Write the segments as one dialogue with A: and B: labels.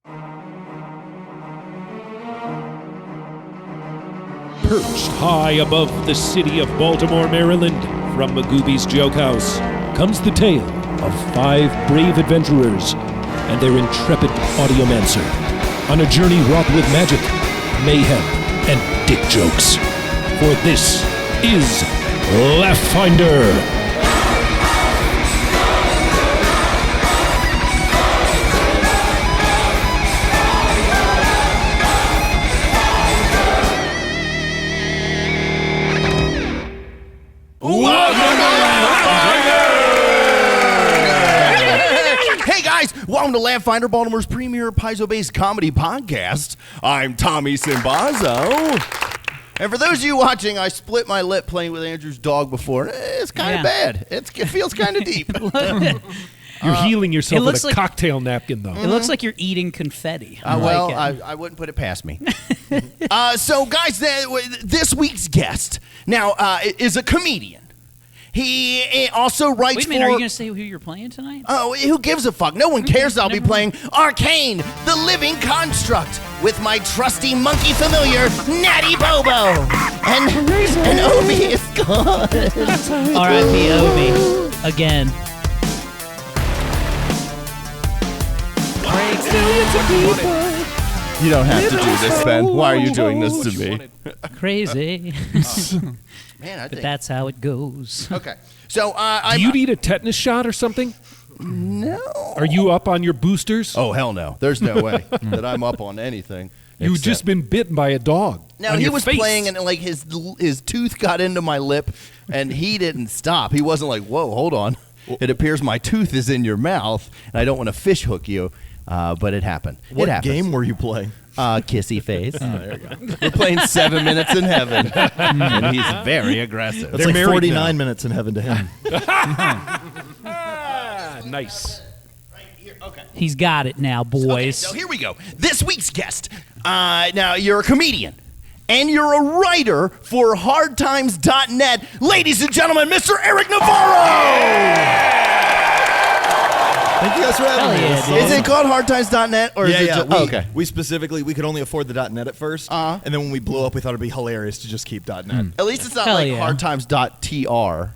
A: Perched high above the city of Baltimore, Maryland, from Magooby's Joke House, comes the tale of 5 brave adventurers and their intrepid audiomancer on a journey wrought with magic, mayhem, and dick jokes. For this is Laugh Finder.
B: Welcome to Laugh Finder, Baltimore's premier piezo-based comedy podcast. I'm Tommy Simbazo. And for those of you watching, I split my lip playing with Andrew's dog before. It's kind of bad. It feels kind of deep.
A: You're healing yourself with a cocktail napkin, though.
C: It looks like you're eating confetti.
B: I wouldn't put it past me. So, guys, this week's guest now is a comedian. He also writes
C: Wait a minute, are you going to say who you're playing tonight?
B: Oh, who gives a fuck? No one cares. I'll be playing Arcane, the Living Construct, with my trusty monkey familiar, Natty Bobo. And Obi is gone.
C: R.I.P. Obi. Again.
B: You don't have to do this, Ben. Why are you doing this to me?
C: Crazy.
B: Man,
C: but that's how it goes.
B: Okay. So,
A: do you need a tetanus shot or something?
B: No.
A: Are you up on your boosters?
B: Oh, hell no. There's no way that I'm up on anything.
A: You've just been bitten by a dog.
B: Now, he was playing, and like his tooth got into my lip, and he didn't stop. He wasn't like, whoa, hold on. It appears my tooth is in your mouth, and I don't want to fish hook you. But it happened.
D: What game were you playing?
B: Kissy Face.
D: Oh, there you go.
B: We're playing 7 Minutes in Heaven, and he's very aggressive.
D: That's like 49 minutes in heaven to him.
A: Nice.
B: Right here. Okay.
C: He's got it now, boys.
B: Okay, so here we go. This week's guest. Now, you're a comedian, and you're a writer for hardtimes.net. Ladies and gentlemen, Mr. Eric Navarro!
D: Thank you guys for having me.
B: Is it called hardtimes.net? Or is it just, okay.
D: We specifically, we could only afford the .net at first, and then when we blew up, we thought it'd be hilarious to just keep .net.
B: At least it's not like hardtimes.tr.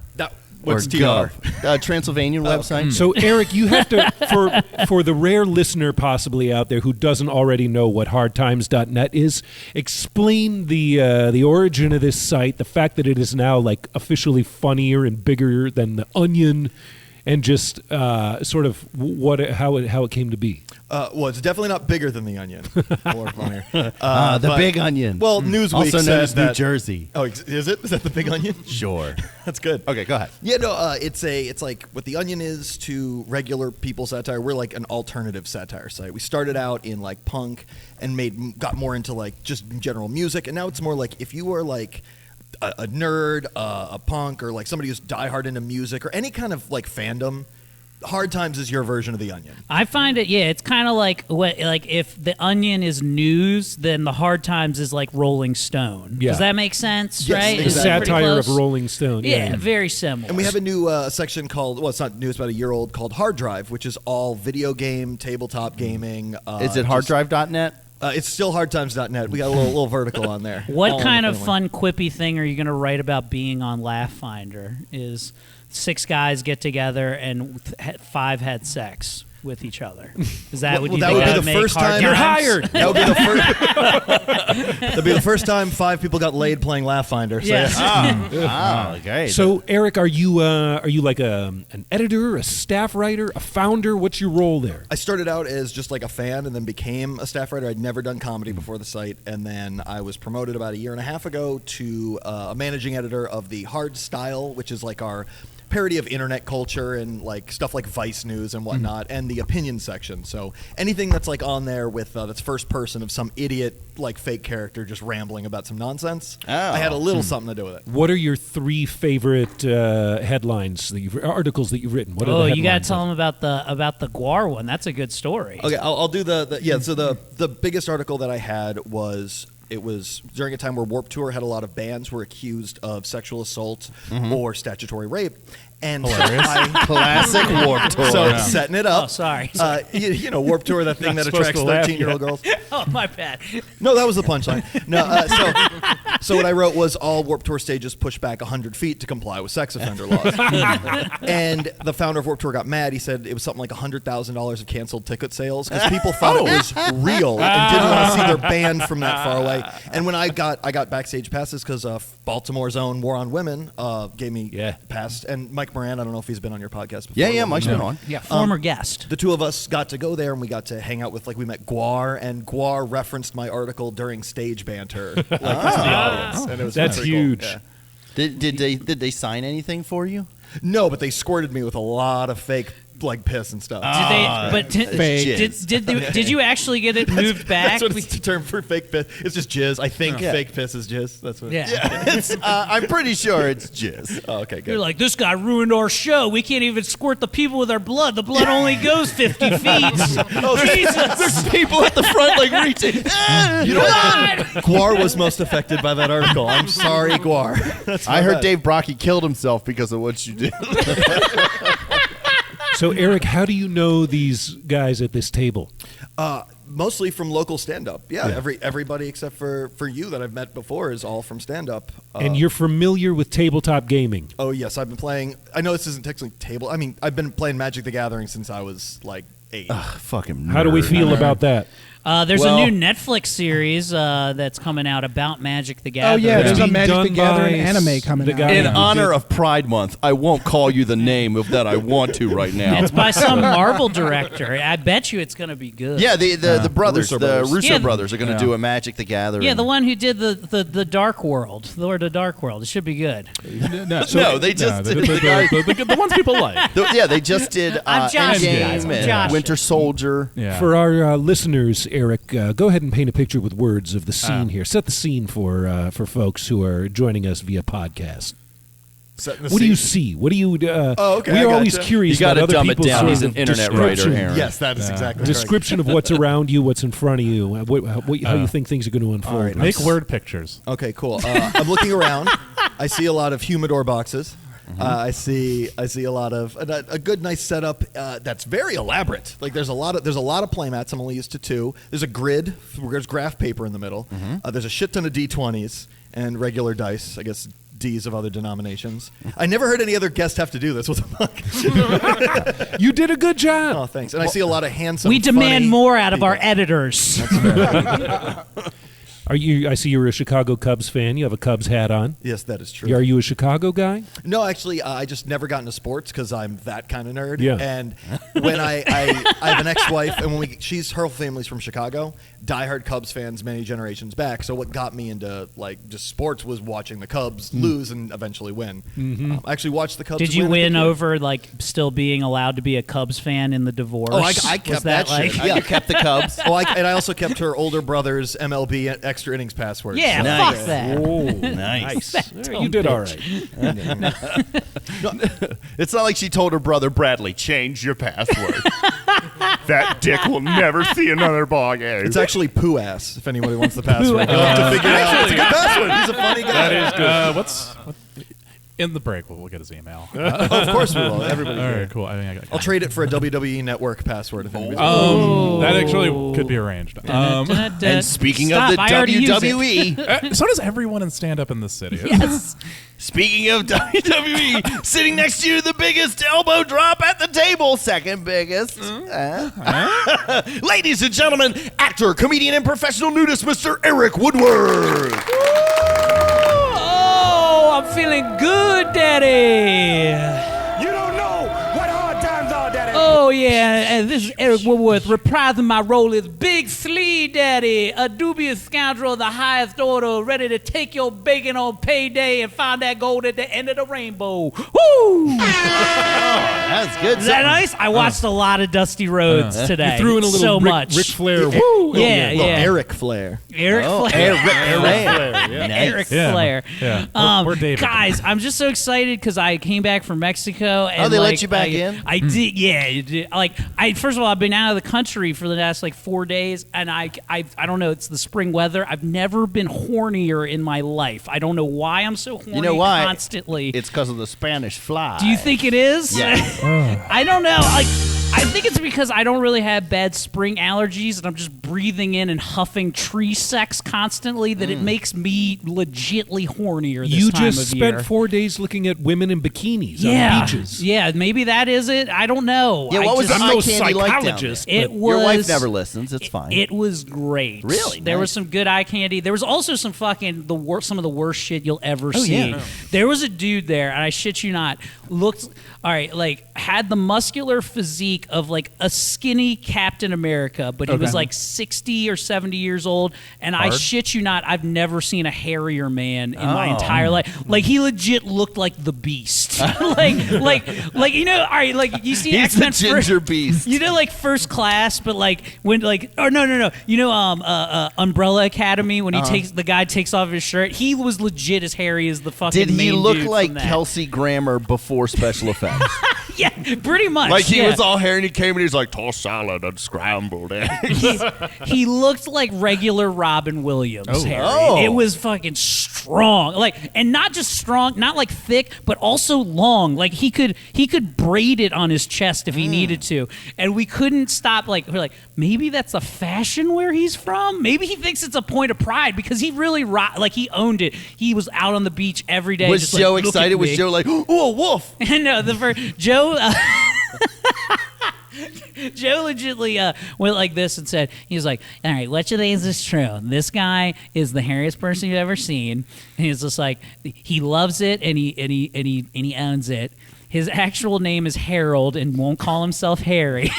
D: What's
B: TR? Transylvanian website.
A: So, Eric, you have to, for the rare listener possibly out there who doesn't already know what hardtimes.net is, explain the origin of this site, the fact that it is now like officially funnier and bigger than The Onion, and just sort of how it came to be.
D: Well, it's definitely not bigger than The Onion. Or funnier.
B: The Big Onion.
D: Well, Newsweek
B: also known as New
D: that,
B: Jersey.
D: Oh, is it? Is that The Big Onion?
B: Sure.
D: That's good.
B: Okay, go ahead.
D: Yeah, no, it's like what The Onion is to regular people satire. We're like an alternative satire site. We started out in like punk and got more into like just general music, and now it's more like if you are like a nerd, a punk, or like somebody who's diehard into music or any kind of like fandom, Hard Times is your version of The Onion.
C: I find it, it's kind of like if The Onion is news, then the Hard Times is like Rolling Stone.
A: Yeah.
C: Does that make sense?
D: Yes,
C: right?
D: exactly.
A: Satire of Rolling Stone.
C: Yeah, very similar.
D: And we have a new section called, well, it's not new, it's about a year old, called Hard Drive, which is all video game, tabletop gaming.
B: Is it harddrive.net?
D: It's still hardtimes.net. We got a little vertical on there.
C: What kind of fun, quippy thing are you going to write about being on Laugh Finder? Is 6 guys get together and 5 had sex with each other? Is that what you think
D: would be the first time
A: you're hired?
D: That would be the first. That'd be the first time 5 people got laid playing Laugh Finder. So
C: Yes.
B: Okay.
A: So, Eric, are you like an editor, a staff writer, a founder? What's your role there?
D: I started out as just like a fan and then became a staff writer. I'd never done comedy before the site, and then I was promoted about a year and a half ago to a managing editor of the Hard Style, which is like our parody of internet culture and like stuff like Vice News and whatnot, and the opinion section. So anything that's like on there with that's first person of some idiot like fake character just rambling about some nonsense. I had a little something to do with it.
A: What are your 3 favorite headlines, articles that you've written? What are the
C: you got to
A: headlines
C: tell them about the Guar one. That's a good story.
D: Okay, I'll do So the biggest article that I had was. It was during a time where Warped Tour had a lot of bands were accused of sexual assault or statutory rape. And so
E: Hilarious.
B: Classic Warped Tour.
D: So setting it up.
C: Oh, sorry.
D: You know, Warped Tour, that thing that
E: supposed
D: attracts
E: to laugh
D: 13-year-old girls.
C: Oh, my bad.
D: No, that was the punchline. No, so what I wrote was all Warped Tour stages pushed back 100 feet to comply with sex offender laws. And the founder of Warped Tour got mad. He said it was something like $100,000 of canceled ticket sales because people thought it was real and didn't want to see their band from that far away. And when I got backstage passes because Baltimore's own War on Women gave me pass. And Mike Moran, I don't know if he's been on your podcast before.
B: Yeah, Mike's been on.
C: Yeah, former guest.
D: The two of us got to go there and we got to hang out with, we met Guar, and Guar referenced my article during stage banter to the audience. And it was
A: That's
D: pretty cool.
A: huge.
D: Yeah.
B: Did they sign anything for you?
D: No, but they squirted me with a lot of fake piss and stuff.
C: Did you actually get it moved back?
D: That's what it's the term for fake piss. It's just jizz. I think fake piss is jizz. That's what.
B: It's, I'm pretty sure it's jizz.
D: Oh, okay, good.
C: You're like, this guy ruined our show. We can't even squirt the people with our blood. The blood only goes 50 feet. Jesus.
B: There's people at the front reaching.
D: You know what? Guar was most affected by that article. I'm sorry, Guar.
B: I heard Dave Brocky killed himself because of what you did.
A: So, Eric, how do you know these guys at this table?
D: Mostly from local stand-up. Yeah. Everybody except for you that I've met before is all from stand-up.
A: And you're familiar with tabletop gaming?
D: Oh, yes. I've been playing. I know this isn't technically table. I mean, I've been playing Magic the Gathering since I was 8.
B: Fucking nerd.
A: How do we feel about that?
C: There's a new Netflix series that's coming out about Magic the Gathering.
F: Oh, yeah, there's a
A: Being
F: Magic the
A: done
F: Gathering
A: by
F: anime coming
A: the
F: out.
A: guy
B: In
A: who
B: honor
A: did-
B: of Pride Month, I won't call you the name of that I want to right now.
C: It's by some Marvel director. I bet you it's going to be good.
B: Yeah, the brothers,
D: Russo
B: the
D: brothers.
B: Russo
C: Yeah,
B: brothers are going to do a Magic the Gathering.
C: Yeah, the one who did the Dark World, Lord of Dark World. It should be good.
B: No, they just did
E: the ones people like.
B: they just did
C: I'm Josh,
B: Endgame
C: guys. I'm
B: and
C: Josh.
B: Winter Soldier.
E: Yeah.
A: For our listeners, Eric, go ahead and paint a picture with words of the scene here. Set the scene for folks who are joining us via podcast. What do you see? What do you?
D: okay,
A: We
D: I
A: are always
D: gotcha.
A: curious
B: You gotta
A: about other
B: dumb it
A: people's
B: down.
A: sort
B: He's
A: of
B: an internet writer,
A: description-
B: Aaron.
D: Yes, that is exactly
A: Description of what's around you, what's in front of you, how you think things are going to unfold.
D: All right,
E: Make word pictures.
D: Okay, cool. I'm looking around. I see a lot of humidor boxes. I see a lot of a good nice setup that's very elaborate. There's a lot of playmats. I'm only used to 2. There's a grid. There's graph paper in the middle. There's a shit ton of D20s and regular dice. I guess D's of other denominations. I never heard any other guest have to do this. What the fuck?
A: You did a good job.
D: Oh, thanks. And I see a lot of handsome.
C: We demand
D: funny
C: more out of our
D: people.
C: editors.
A: Are you? I see you're a Chicago Cubs fan. You have a Cubs hat on.
D: Yes, that is true.
A: Are you a Chicago guy?
D: No, actually, I just never got into sports because I'm that kind of nerd.
A: Yeah.
D: And when I have an ex-wife, and when her family's from Chicago, diehard Cubs fans many generations back. So what got me into just sports was watching the Cubs lose and eventually win. I actually watched the Cubs.
C: Did you
D: as a
C: win
D: kid.
C: over still being allowed to be a Cubs fan in the divorce?
D: Oh, I kept
C: Was
D: that shit.
C: like-
D: Yeah.
B: You kept the Cubs.
D: Oh, and I also kept her older brother's MLB extra innings password.
C: Yeah,
B: Nice.
C: fuck that.
A: Oh,
B: Nice.
A: You did all right.
B: It's not like she told her brother Bradley, change your password. That dick will never see another ball game.
D: It's actually poo ass. If anybody wants the password, you'll have to figure it out. It's a good password. He's a funny guy.
E: That is good. In the break, we'll get his email.
D: Of course we will. Everybody.
E: All right, cool. I think I got.
D: I'll trade it for a WWE Network password if anybody's
E: That actually could be arranged.
B: and speaking of the
C: Stop, I already used it.
B: WWE,
E: So does everyone in stand-up in this city.
C: Yes.
B: speaking of WWE, sitting next to you, the biggest elbow drop at the table, second biggest. Ladies and gentlemen, actor, comedian, and professional nudist, Mr. Eric Woodward.
C: Oh, I'm feeling good, Daddy.
G: You don't know what hard times are, Daddy.
C: Oh, yeah, and this is Eric Woodworth reprising my role as Big Flea Daddy, a dubious scoundrel of the highest order, ready to take your bacon on payday and find that gold at the end of the rainbow. Woo!
B: That's good.
C: Is that nice? I watched a lot of Dusty Roads today.
A: You threw in a little
C: so
A: Ric
C: much.
A: Flair. Woo!
C: Yeah,
D: Little
C: yeah.
D: Eric Flair.
C: Eric Flair. Eric
E: Yeah.
C: Flair.
E: Yeah. We're David.
C: Guys, I'm just so excited because I came back from Mexico. And
B: they let you back in?
C: I did, yeah. dude. Like, first of all, I've been out of the country for the last like 4 days, and I don't know. It's the spring weather. I've never been hornier in my life. I don't know why I'm so horny.
B: You know why?
C: Constantly.
B: It's because of the Spanish fly.
C: Do you think it is?
B: Yeah.
C: I don't know. Like, I think it's because I don't really have bad spring allergies, and I'm just breathing in and huffing tree sex constantly that it makes me legitly hornier this
A: You
C: time
A: just
C: of
A: spent
C: year.
A: 4 days looking at women in bikinis on beaches.
C: Yeah, maybe that is it. I don't know.
B: Yeah, what was the
A: I'm
B: eye
A: no
B: candy like down there?
A: psychologist.
C: It
A: but
C: was,
B: Your wife never listens. It's fine.
C: It was great.
B: Really?
C: There
B: Nice.
C: was some good eye candy. There was also some fucking some of the worst shit you'll ever see.
B: yeah.
C: There was a dude there, and I shit you not, had the muscular physique of like a skinny Captain America, but he was like 60 or 70 years old, and I shit you not, I've never seen a hairier man in my entire life. Like, he legit looked like the Beast. like you know, all right, like you see
B: He's the
C: X-Men
B: ginger beast.
C: You know, like First Class, but like when no. You know, Umbrella Academy, when the guy takes off his shirt, he was legit as hairy as the fucking
B: Did he
C: main
B: look
C: dude
B: like
C: from that.
B: Kelsey Grammer before special effects?
C: Yeah, pretty much.
B: Like he
C: yeah.
B: was all hairy and he came and he's like, tossed salad and scrambled eggs.
C: He looked like regular Robin Williams. Harry.
B: Oh.
C: It was fucking strong, like, and not just strong, not like thick, but also long. Like he could braid it on his chest if he needed to, and we couldn't stop. Like, we're like, maybe that's a fashion where he's from. Maybe he thinks it's a point of pride because he really he owned it. He was out on the beach every day.
B: Was
C: just,
B: Joe
C: like, look at
B: excited? Was
C: me.
B: Joe like, oh, a wolf?
C: No, Joe. Joe legitly went like this and said, he was like, all right, which of these is true? This guy is the hairiest person you've ever seen. And he's just like, he loves it and he owns it. His actual name is Harold and won't call himself Harry.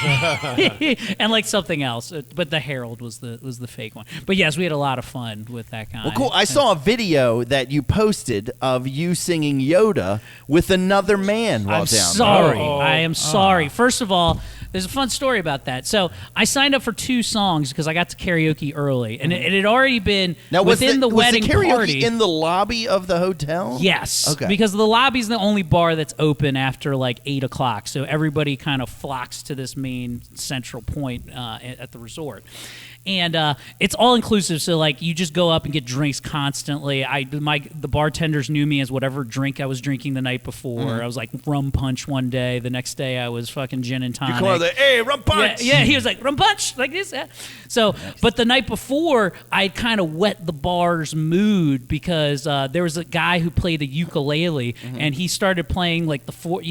C: And like something else. But the Harold was the fake one. But yes, we had a lot of fun with that guy.
B: Well, cool. I saw a video that you posted of you singing Yoda with another man while
C: I'm
B: down
C: sorry. I am sorry. First of all, there's a fun story about that. So I signed up for 2 songs because I got to karaoke early, and it had already been
B: Now,
C: within the wedding
B: was the karaoke
C: party.
B: in the lobby of the hotel?
C: Yes,
B: Okay.
C: because the lobby's the only bar that's open after like 8 o'clock, so everybody kind of flocks to this main central point at the resort. And it's all inclusive, so like you just go up and get drinks constantly. The bartenders knew me as whatever drink I was drinking the night before. I was like rum punch one day. The next day I was fucking gin and tonic.
B: You come out there, hey, rum punch.
C: Yeah, he was like, rum punch, like this. Yeah. So, but the night before, I kind of wet the bar's mood because there was a guy who played a ukulele, and he started playing like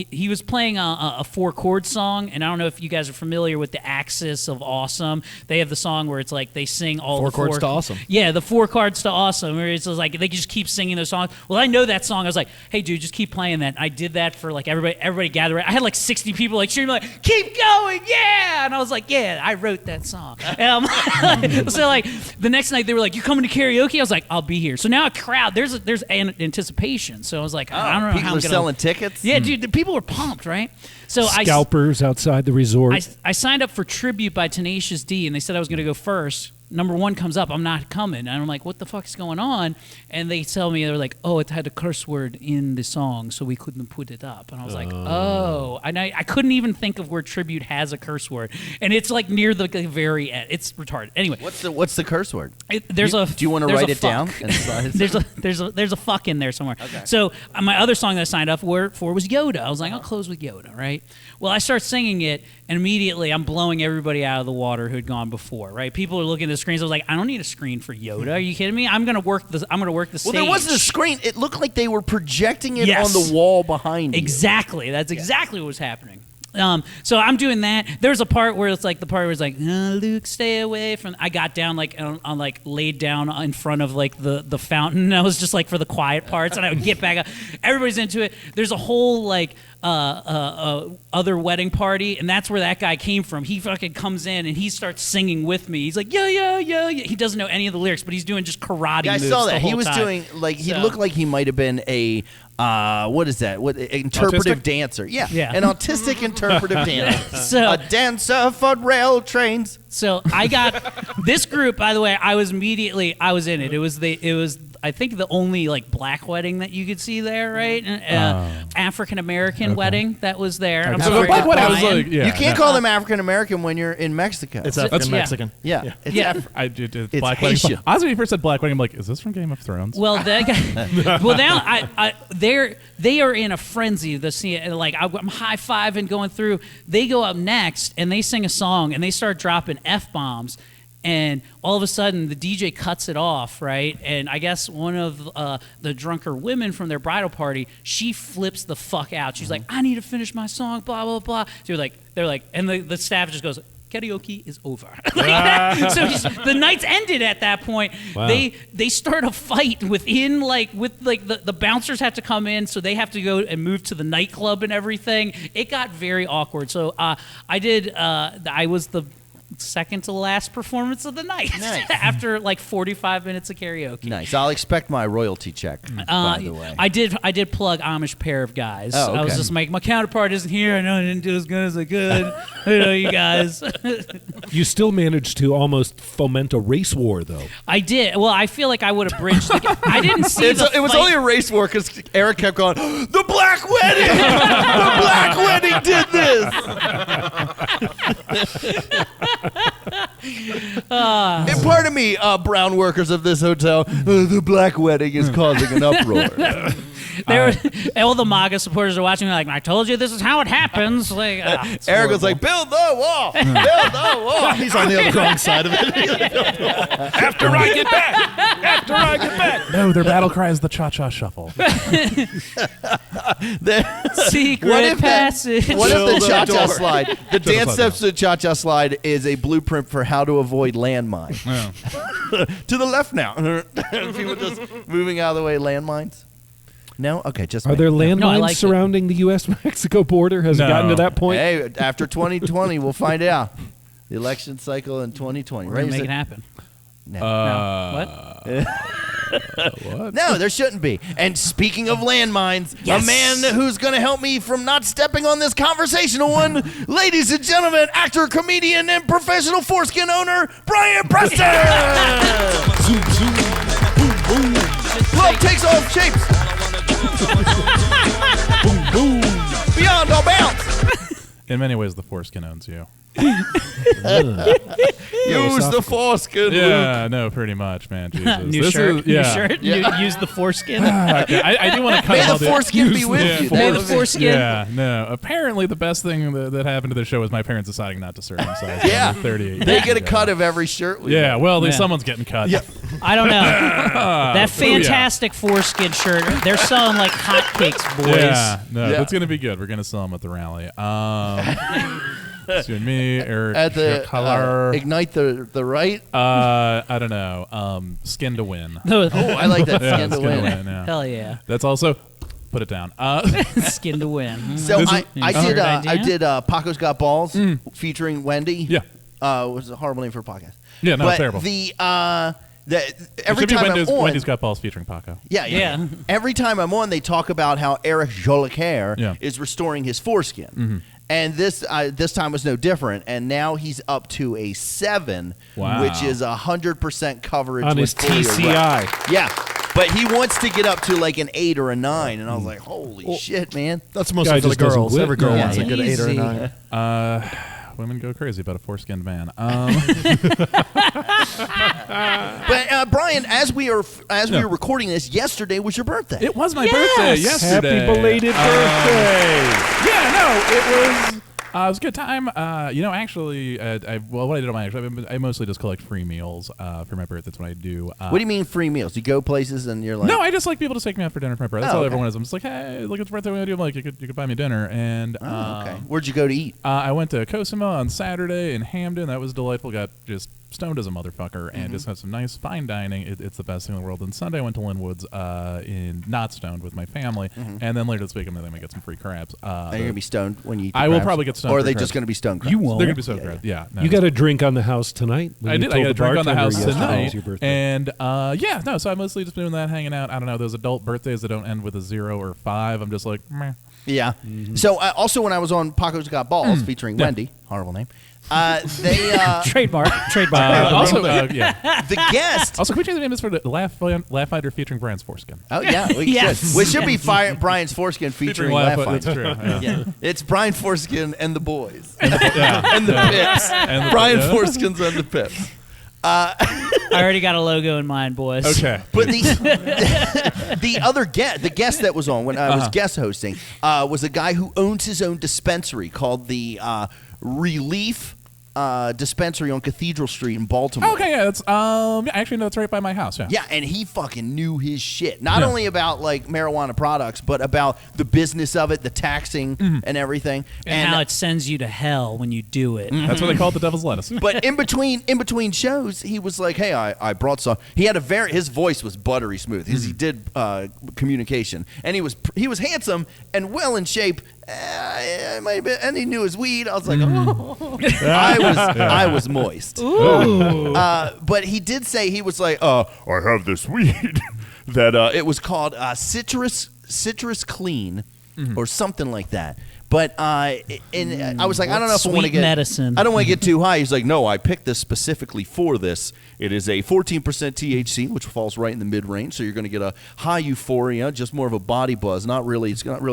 C: he was playing a 4-chord song, and I don't know if you guys are familiar with the Axis of Awesome. They have the song where it's like they sing all
D: 4
C: the
D: chords to awesome.
C: Yeah, the 4 chords to awesome. Where it's just like they just keep singing those songs. Well, I know that song. I was like, hey, dude, just keep playing that. And I did that for like everybody gathered. I had like 60 people like cheering, like, keep going, yeah. And I was like, yeah, I wrote that song. So like the next night they were like, you coming to karaoke? I was like, I'll be here. So now a crowd. There's an anticipation. So I was like, I don't know
B: People
C: how
B: are
C: I'm gonna.
B: selling tickets?
C: Yeah, dude, the people were pumped, right? So
A: Scalpers outside the resort.
C: I signed up for Tribute by Tenacious D, and they said I was going to go first. Number 1 comes up, I'm not coming. And I'm like, what the fuck is going on? And they tell me, they're like, oh, it had a curse word in the song, so we couldn't put it up. And I was like, oh. And I couldn't even think of where Tribute has a curse word. And it's like near the very end. It's retarded. Anyway.
B: What's the curse word?
C: Do
B: Do you want to write it down?
C: There's a fuck in there somewhere.
B: Okay.
C: So my other song that I signed up for was Yoda. I was like, I'll close with Yoda, right? Well, I start singing it, and immediately I'm blowing everybody out of the water who had gone before, right? People are looking at the screens. I was like, I don't need a screen for Yoda. Are you kidding me? I'm gonna work the stage.
B: Well, there wasn't a screen. It looked like they were projecting it
C: Yes.
B: on the wall behind you.
C: Exactly. That's exactly what was happening. So I'm doing that. There's a part where it's like Luke, stay away from. I got down laid down in front of like the fountain. I was just like for the quiet parts, and I would get back up. Everybody's into it. There's a whole like other wedding party, and that's where that guy came from. He fucking comes in and he starts singing with me. He's like, yeah. He doesn't know any of the lyrics, but he's doing just karate
B: Yeah, I
C: moves
B: saw
C: the
B: that.
C: whole
B: He was
C: time.
B: doing like he
C: So-
B: looked like he might have been a what is that? What interpretive
E: Autistic?
B: dancer? Yeah,
C: Yeah.
B: an autistic interpretive dancer.
C: So-
B: a dancer for rail trains.
C: So I got this group. By the way, I was in it. It was I think the only like black wedding that you could see there, right? African American wedding that was there. I'm
E: So
C: sorry,
E: black wedding
C: Brian.
E: was like, yeah,
B: You can't call them African American when you're in Mexico.
D: It's African Mexican.
B: yeah. It's
C: Yeah.
E: I did
B: It's
E: black
B: Haitian.
E: wedding. Honestly, when you first said black wedding, I'm like, is this from Game of Thrones?
C: Well, that guy, well now they are in a frenzy. Like I'm high fiving going through. They go up next and they sing a song and they start dropping F-bombs. And all of a sudden, the DJ cuts it off, right? And I guess one of the drunker women from their bridal party, she flips the fuck out. She's like, "I need to finish my song," blah blah blah. So they're like, and the staff just goes, "Karaoke is over." So the night's ended at that point.
A: Wow.
C: They start a fight within the bouncers have to come in, so they have to go and move to the nightclub and everything. It got very awkward. So I was the second to last performance of the night.
B: Nice.
C: After like 45 minutes of karaoke.
B: Nice. I'll expect my royalty check, by the way.
C: I did plug Amish pair of guys.
B: Oh, okay.
C: I was just like, my counterpart isn't here. I know I didn't do as good as I could. I know you guys.
A: You still managed to almost foment a race war, though.
C: I did. Well, I feel like I would have bridged the I didn't see
B: It was
C: fight.
B: only a race war because Eric kept going, "The Black Wedding! The Black Wedding did this!" And pardon me, brown workers of this hotel, the Black Wedding is causing an uproar.
C: All the MAGA supporters are watching. Like, I told you this is how it happens. Like, it's
B: Eric was
C: horrible.
B: like, "Build the wall! Build the wall!"
D: He's on the other wrong side of it.
A: After I get back! After I get back!
E: No, their battle cry is the cha-cha shuffle.
C: Secret passage.
B: What if the
D: Build the
B: cha-cha
D: door.
B: slide, the dance steps to the cha-cha slide is a blueprint for how to avoid landmines? To the left now. People just moving out of the way, landmines? No? Okay, just
A: Are
B: me.
A: there landmines
C: No, I liked it.
A: surrounding the U.S.-Mexico border? Has it
E: No.
A: gotten to that point?
B: Hey, after 2020, we'll find out. The election cycle in 2020.
C: We're gonna
B: Right?
C: make it happen.
B: No.
C: No. What?
E: What?
B: No, there shouldn't be. And speaking of landmines,
C: Yes.
B: a man who's going to help me from not stepping on this conversational one, ladies and gentlemen, actor, comedian, and professional foreskin owner, Brian Preston!
A: Zoom, zoom, boom, boom,
B: Love takes all shapes.
A: boom, boom.
B: Beyond all bounds.
E: In many ways, the foreskin owns you.
B: Use the foreskin, Luke.
E: Yeah, no, pretty much, man. Jesus.
C: New
E: This
C: shirt.
E: is- yeah.
C: New shirt.
B: Yeah.
C: Use the foreskin.
E: Okay, I do want to cut
B: May
E: all
B: the foreskin be
E: use
B: with you.
C: May the foreskin.
E: Yeah, no. Apparently, the best thing that happened to the show was my parents deciding not to circumcise. me
B: Yeah.
E: 38.
B: They
E: years
B: get a
E: ago.
B: cut of every shirt. We
E: Yeah, well, at least
C: Yeah.
E: someone's getting cut.
C: I don't know. That fantastic foreskin shirt. They're selling like hotcakes, boys.
E: Yeah, no,
B: Yeah.
E: that's gonna be good. We're gonna sell them at the rally. It's you and me, Eric.
B: At the
E: color.
B: Ignite the right.
E: I don't know. Skin to win.
B: Oh, I like that.
E: Yeah,
B: Skin to
E: skin
B: win.
E: yeah.
C: Hell yeah.
E: That's also put it down.
C: Skin to win.
B: So
E: This
B: I
E: is-
B: did
C: idea?
B: Paco's Got Balls featuring Wendy.
E: Yeah.
B: It was a horrible name for a podcast.
E: Yeah, no,
B: but
E: it's terrible.
B: Every
E: it should
B: time
E: be
B: I'm on,
E: Wendy's got balls featuring Paco.
C: Yeah.
B: Every time I'm on, they talk about how Eric Jolicoeur
E: Yeah.
B: is restoring his foreskin. And this time was no different. And now he's up to a 7,
E: Wow.
B: which is 100% coverage
A: On
B: with
A: his
B: fully
A: TCI.
B: erect. Yeah. But he wants to get up to like an 8 or a 9. And I was like, holy shit, man.
D: That's
A: Guy
D: mostly for the
A: just doesn't
D: girls.
A: whip.
D: Every girl
A: Yeah.
D: wants a good 8 or a
C: Easy.
D: 9.
E: Women go crazy about a foreskinned man.
B: But Brian, as we were recording this, yesterday was your birthday.
E: It was my birthday yesterday.
A: Happy belated birthday.
E: Yeah, no, it was a good time. Actually, what I did on my I mostly just collect free meals for my birthday. That's what I do.
B: What do you mean free meals? You go places and you're like,
E: No, I just like people to take me out for dinner for my birthday. That's
B: Oh,
E: all
B: okay.
E: everyone is. I'm just like, hey, look, it's birthday. What do I do? I'm like, you could buy me dinner. And
B: oh, okay. Where'd you go to eat?
E: I went to Cosima on Saturday in Hamden. That was delightful. Got just stoned as a motherfucker and just had some nice fine dining. It's the best thing in the world. And Sunday I went to Linwood's in not stoned with my family. And then later this week I'm going to get some free crabs.
B: Are you gonna be stoned when you eat? The
E: I will
B: crabs?
E: probably get stoned
B: Or are
E: for
B: they
E: crabs.
B: just gonna be stoned? Crabs?
A: You won't.
E: They're going to be so crabs. Yeah. No,
A: You got a drink on the house tonight? when
E: I
A: you
E: did. I
A: told
E: got a drink on the
A: bartender
E: house
A: yesterday it was
E: tonight.
A: your birthday.
E: And so I mostly just doing that, hanging out. I don't know. Those adult birthdays that don't end with a 0 or 5. I'm just like, meh.
B: Yeah. So also when I was on Paco's Got Balls featuring Wendy, horrible name. They
C: Trademark.
B: the guest.
E: Also, can we change the name for the Laugh Fighter featuring Brian's foreskin?
B: Oh yeah, we
C: Yes.
B: should. We should be Brian's foreskin featuring Laugh
E: That's
B: Fighter.
E: true. Yeah.
B: Yeah, it's Brian Foreskin and the boys
E: Yeah.
B: and the Pips.
E: And the-
B: Brian
E: yeah.
B: Foreskins and the Pips.
C: I already got a logo in mind, boys.
E: Okay.
B: But the other the guest that was on when I was guest hosting was a guy who owns his own dispensary called the Relief Dispensary on Cathedral Street in Baltimore.
E: Okay, yeah, that's actually no, it's right by my house. Yeah.
B: Yeah, and he fucking knew his shit. Not only about like marijuana products, but about the business of it, the taxing and everything,
C: And how it sends you to hell when you do it.
E: That's what they call it, the devil's lettuce.
B: But in between shows, he was like, "Hey, I brought some." He had his voice was buttery smooth because he did communication, and he was handsome and well in shape. And he knew his weed. I was like, oh, I was moist. But he did say he was like, I have this weed that it was called citrus clean or something like that. But I was like, I don't know if I want to
C: Sweet
B: get
C: medicine.
B: I don't want to get too high. He's like, no, I picked this specifically for this. It is a 14% THC, which falls right in the mid range. So you're going to get a high euphoria, just more of a body buzz. It's not really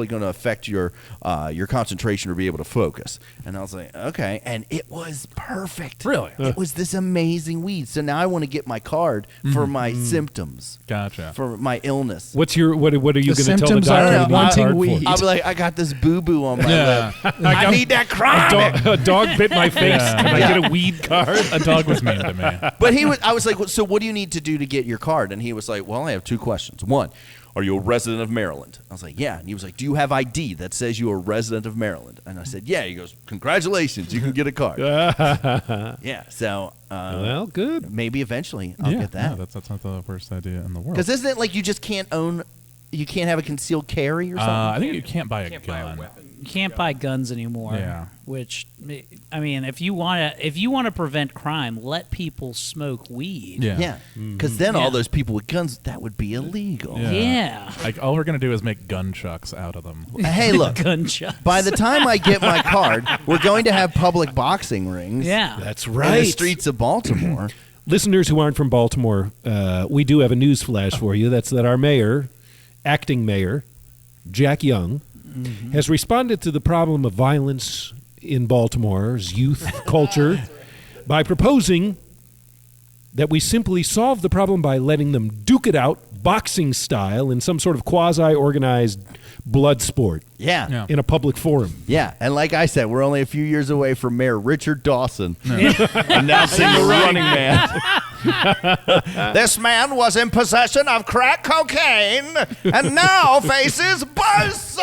B: going to affect your concentration or be able to focus. And I was like, okay, and it was perfect.
E: Really?
B: It was this amazing weed. So now I want to get my card for my symptoms,
E: Gotcha.
B: for my illness.
A: What are you going to tell the
F: symptoms
A: doctor?
F: are
A: you need a
F: wanting
A: card for?
F: weed.
B: I'll be like, I got this boo-boo on my
E: Yeah.
B: lip. I need that crime.
A: A dog bit my face.
E: Yeah.
A: Can I get a weed card?
E: A dog was mean to me.
B: But I was like, so what do you need to do to get your card? And he was like, well, I have two questions. One, are you a resident of Maryland? I was like, yeah. And he was like, do you have ID that says you're a resident of Maryland? And I said, yeah. He goes, congratulations, you can get a card. Yeah, so
A: Well, good.
B: maybe eventually I'll
E: Yeah,
B: get that.
E: no, that's not the worst idea in the world.
B: Because isn't it like you just can't have a concealed carry or something?
E: I think you can't buy a gun.
C: You can't buy guns anymore.
E: Yeah.
C: Which, I mean, if you want to prevent crime, let people smoke weed.
E: Yeah.
B: Yeah, because then all
C: Yeah.
B: those people with guns, that would be illegal.
E: Yeah.
C: Yeah.
E: Like all we're gonna do is make gun chucks out of them.
B: Hey, look,
C: Gunshots.
B: by the time I get my card, we're going to have public boxing rings.
C: Yeah.
A: That's
B: In
A: right.
B: the streets of Baltimore.
A: Listeners who aren't from Baltimore, we do have a news flash for you. That's that our mayor, acting mayor, Jack Young, has responded to the problem of violence in Baltimore's youth culture by proposing that we simply solve the problem by letting them duke it out, boxing style, in some sort of quasi-organized blood sport
B: Yeah.
E: Yeah.
A: in a public forum.
B: Yeah, and like I said, we're only a few years away from Mayor Richard Dawson announcing the running man. This man was in possession of crack cocaine and now faces buzzsaw.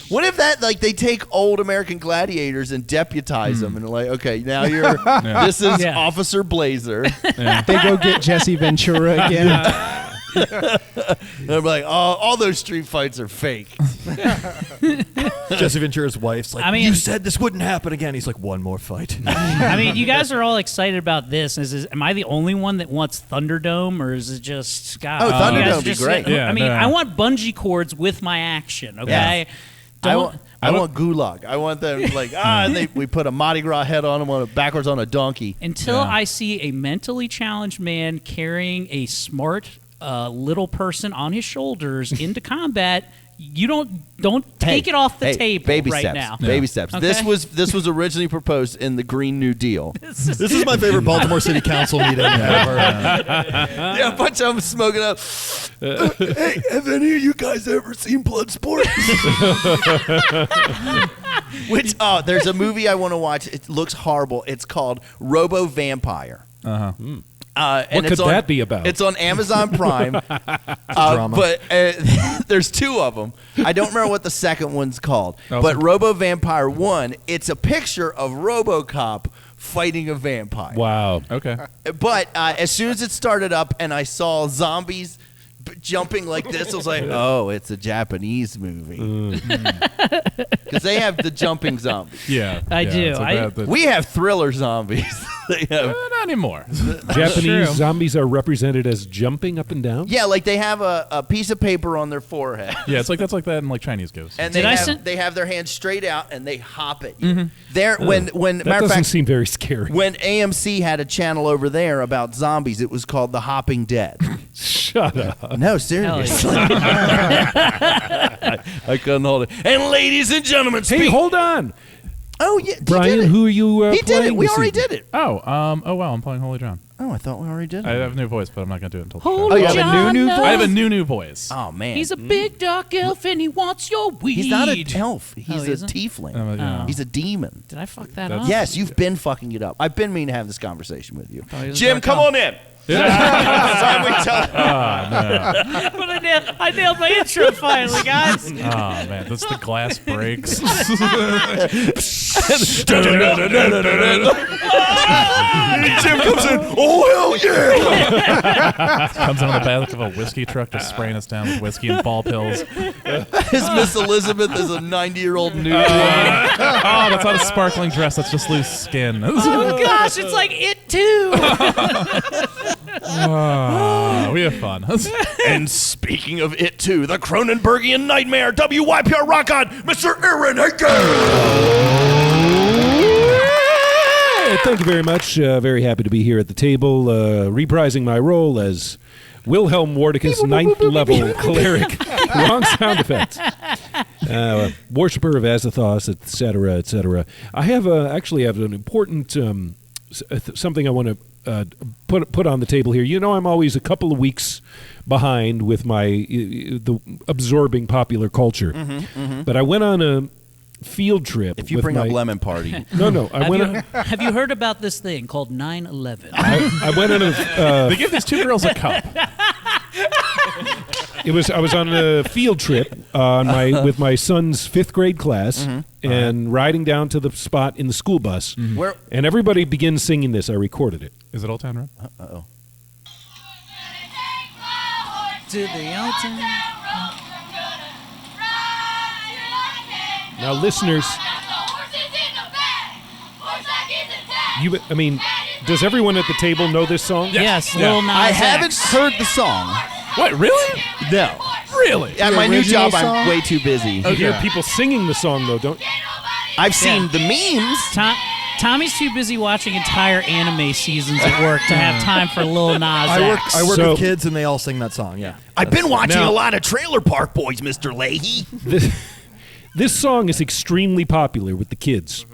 B: What if that, like, they take old American gladiators and deputize them and like, okay, now you're, this is
C: Yeah.
B: Officer Blazer.
F: They go get Jesse Ventura again.
B: And I'm like, all those street fights are fake.
D: Jesse Ventura's wife's like,
C: I mean-
D: you said this wouldn't happen again. He's like, one more fight.
C: I mean, you guys are all excited about this. Am I the only one that wants Thunderdome, or is it just God?
B: Oh,
C: you guys
B: Thunderdome would be
C: just-
B: great.
E: Yeah,
C: I mean,
E: no.
C: I want bungee cords with my action. Okay.
B: I
C: Don't-
B: want gulag. I want them like and we put a Mardi Gras head on them backwards on a donkey.
C: Until
E: Yeah.
C: I see a mentally challenged man carrying a smart little person on his shoulders into combat, you don't take it off the table
B: baby
C: right
B: steps,
C: now.
B: Baby steps.
C: Okay.
B: This was originally proposed in the Green New Deal.
D: This is my favorite Baltimore City Council meeting ever.
B: Yeah, a bunch of them smoking up. Hey, have any of you guys ever seen Bloodsport? Which there's a movie I want to watch. It looks horrible. It's called Robo Vampire.
A: What could that be about?
B: It's on Amazon Prime.
D: drama.
B: But there's two of them. I don't remember what the second one's called.
E: Okay.
B: But Robo Vampire 1, it's a picture of RoboCop fighting a vampire.
A: Wow.
E: Okay.
B: But as soon as it started up and I saw zombies jumping like this, I was like, oh, it's a Japanese movie. because they have the jumping zombies.
E: Yeah,
C: I do.
B: We have thriller zombies. They have
E: not anymore.
A: Japanese zombies are represented as jumping up and down.
B: yeah, like they have a piece of paper on their forehead.
E: Yeah, it's like that's like that in like Chinese ghosts.
B: And
C: Did I
B: they
C: send-
B: they have their hands straight out and they hop at you. There, when
A: That
B: matter of
A: doesn't
B: fact,
A: seem very scary.
B: when AMC had a channel over there about zombies, it was called The Hopping Dead.
A: Shut up.
B: No, seriously. I couldn't hold it. And ladies and gentlemen,
A: Hey, hold on.
B: oh yeah,
A: Brian,
B: he did it.
A: who are you
B: He did
A: playing
B: it. We
A: this
B: already
A: evening?
B: did it.
E: oh wow, I'm playing Holy John.
B: Oh, I thought we already did it.
E: I have a new voice, but I'm not gonna do it until.
C: Holy
B: you have a
C: John,
F: new
E: I have a new voice.
B: Oh man,
C: He's a big dark elf and he wants your weed.
B: he's not an elf. He's
C: he
B: a
C: isn't?
B: tiefling.
E: Yeah.
B: He's a demon.
C: Did I fuck that
E: That's-
C: up?
B: Yes, you've been fucking it up. I've been meaning to have this conversation with you.
C: he was
B: Jim,
C: dark
B: come
C: elf.
B: on in. Time we tell-
C: But I nailed my intro finally, guys.
E: Oh man, that's the glass breaks.
B: Jim comes in. Oh hell yeah!
E: Comes in on the back of a whiskey truck to spraying us down with whiskey and ball pills.
B: His Miss Elizabeth is a 90-year-old nude woman.
E: Oh, that's not a sparkling dress. That's just loose skin.
C: Oh gosh, it's like It Too.
E: We have fun.
B: And speaking of it too, the Cronenbergian nightmare, WYPR rock on, Mr. Aaron
A: Hey, thank you very much. Very happy to be here at the table, reprising my role as Wilhelm Wardicus, ninth level cleric. Wrong sound effects. Worshipper of Azathoth, etc., etc. I have actually have an important something I want to put on the table here. You know, I'm always a couple of weeks behind with my the absorbing popular culture, but I went on a field trip.
B: If you
A: with
B: bring
A: my,
B: up Lemon Party,
A: no, I went.
C: Have you heard about this thing called 9/11?
A: I went on a.
E: They give these two girls a cup.
A: I was on a field trip with my son's 5th grade class, and riding down to the spot in the school bus,
B: Where-
A: and everybody begins singing this. I recorded it.
E: Is it Old Town Road?
B: Uh-oh.
C: To the old town.
A: Now, listeners, does everyone at the table know this song?
C: Yes,
E: Yeah.
C: Lil Nas
B: I
C: X.
B: haven't heard the song.
E: What? Really?
B: No.
E: Really?
B: At my new
F: original
B: job, I'm
F: song?
B: way too busy.
A: You hear people singing the song, though, don't you?
B: I've seen the memes.
C: Tommy's too busy watching entire anime seasons at work to have time for Lil Nas
D: I work
C: X.
D: with
A: So-
D: kids and they all sing that song. Yeah.
B: I've been watching
A: Now-
B: a lot of Trailer Park Boys, Mr. Leahy.
A: This song is extremely popular with the kids,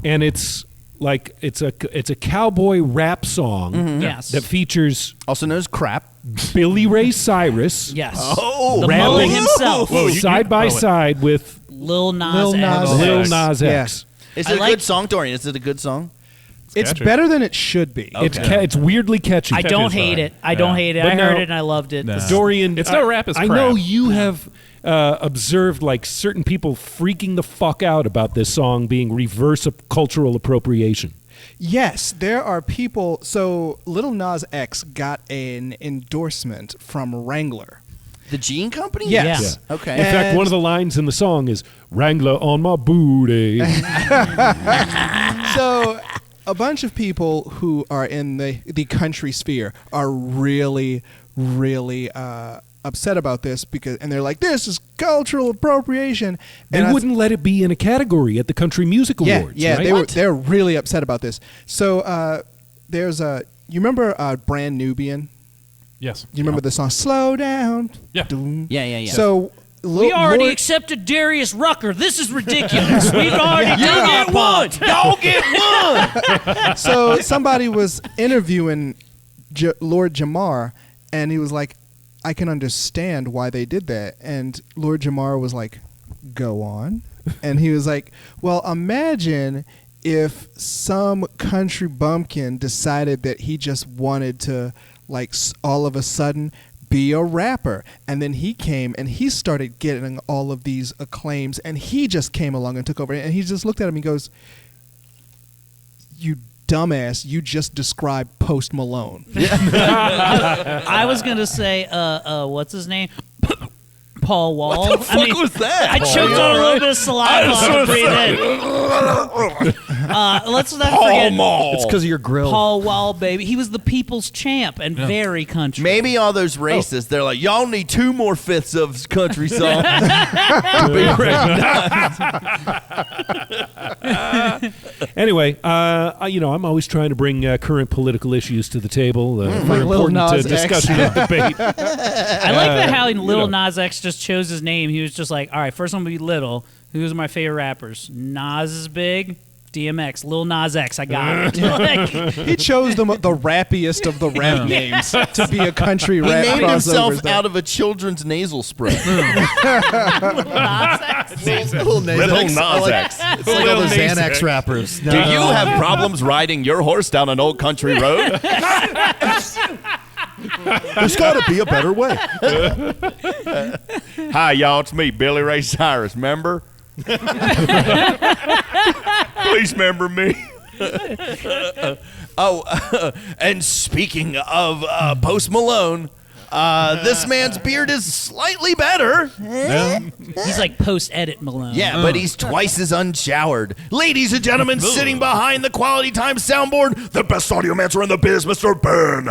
A: and it's like it's a cowboy rap song
C: Yes.
A: that features
B: Also known as crap.
A: Billy Ray Cyrus
C: Yes.
B: Oh,
C: the
A: rapping-
C: Mo himself.
E: Whoa,
A: side by side with
C: Lil Nas
F: Lil
C: X.
F: Nas
A: Lil
F: X.
A: Nas
F: Yeah.
A: X.
B: Is
C: I
B: it a
C: like-
B: good song, Dorian? Is it a good song?
F: It's
E: catchy.
F: better than it should be.
A: It's weirdly catchy.
C: I don't
E: is
C: hate
E: fine.
C: it. I don't
E: Yeah.
C: hate it.
A: But
C: I heard
A: now-
C: it and I loved it.
E: No.
A: Dorian,
E: It's no rap, it's
A: I
E: crap.
A: know you have observed like certain people freaking the fuck out about this song being reverse cultural appropriation.
F: Yes, there are people. So Lil Nas X got an endorsement from Wrangler.
B: The Jean Company?
F: Yes.
A: Yeah.
B: Okay.
A: In fact, one of the lines in the song is "Wrangler on my booty."
F: So a bunch of people who are in the country sphere are really, really upset about this and they're like, this is cultural appropriation.
A: They
F: And I
A: wouldn't let it be in a category at the Country Music Awards.
F: Yeah,
A: right?
F: they're really upset about this. So there's you remember Brand Nubian?
E: Yes.
F: You remember the song "Slow Down"?
E: Yeah.
F: Doom.
B: Yeah.
F: So
C: We already
F: Lord-
C: accepted Darius Rucker. This is ridiculous. We've already done our part.
B: Y'all get one.
F: so somebody was interviewing Lord Jamar, and he was like, I can understand why they did that. And Lord Jamar was like, go on. And he was like, well, imagine if some country bumpkin decided that he just wanted to, like, all of a sudden be a rapper. And then he came and he started getting all of these acclaims, and he just came along and took over. And he just looked at him and he goes, you dumbass, you just described Post Malone.
C: I was going to say, what's his name? Paul Wall.
B: What the fuck was that?
C: I choked on a little bit of saliva to breathe in. Let's not forget
D: It's because of your grill.
C: Paul Wall, baby. He was the people's champ and very country.
B: Maybe all those racists, they're like, y'all need 2 more fifths of country song to be recognized.
A: Anyway, I'm always trying to bring current political issues to the table for
F: Lil
A: important
F: Nas X.
A: discussion and debate.
C: I like that how Lil Nas X just chose his name. He was just like, all right, first I'm going to be Little. Who's my favorite rappers? Nas is big. DMX, Lil Nas X, I got it.
F: He chose the rappiest of the rap names to be a country
B: He
F: rap
B: named
F: crossover
B: himself
F: star.
B: out of a children's nasal spray.
C: Nas X.
D: Little
B: Nas X.
D: It's like all the Xanax rappers.
B: Do you have problems riding your horse down an old country road?
D: There's got to be a better way.
B: Hi, y'all. It's me, Billy Ray Cyrus. Remember? Please remember me. And speaking of Post Malone, this man's beard is slightly better.
C: He's like post-edit Malone.
B: Yeah, but he's twice as unshowered. Ladies and gentlemen, sitting behind the Quality Time soundboard, the best audiomancer in the biz, Mr. Ben.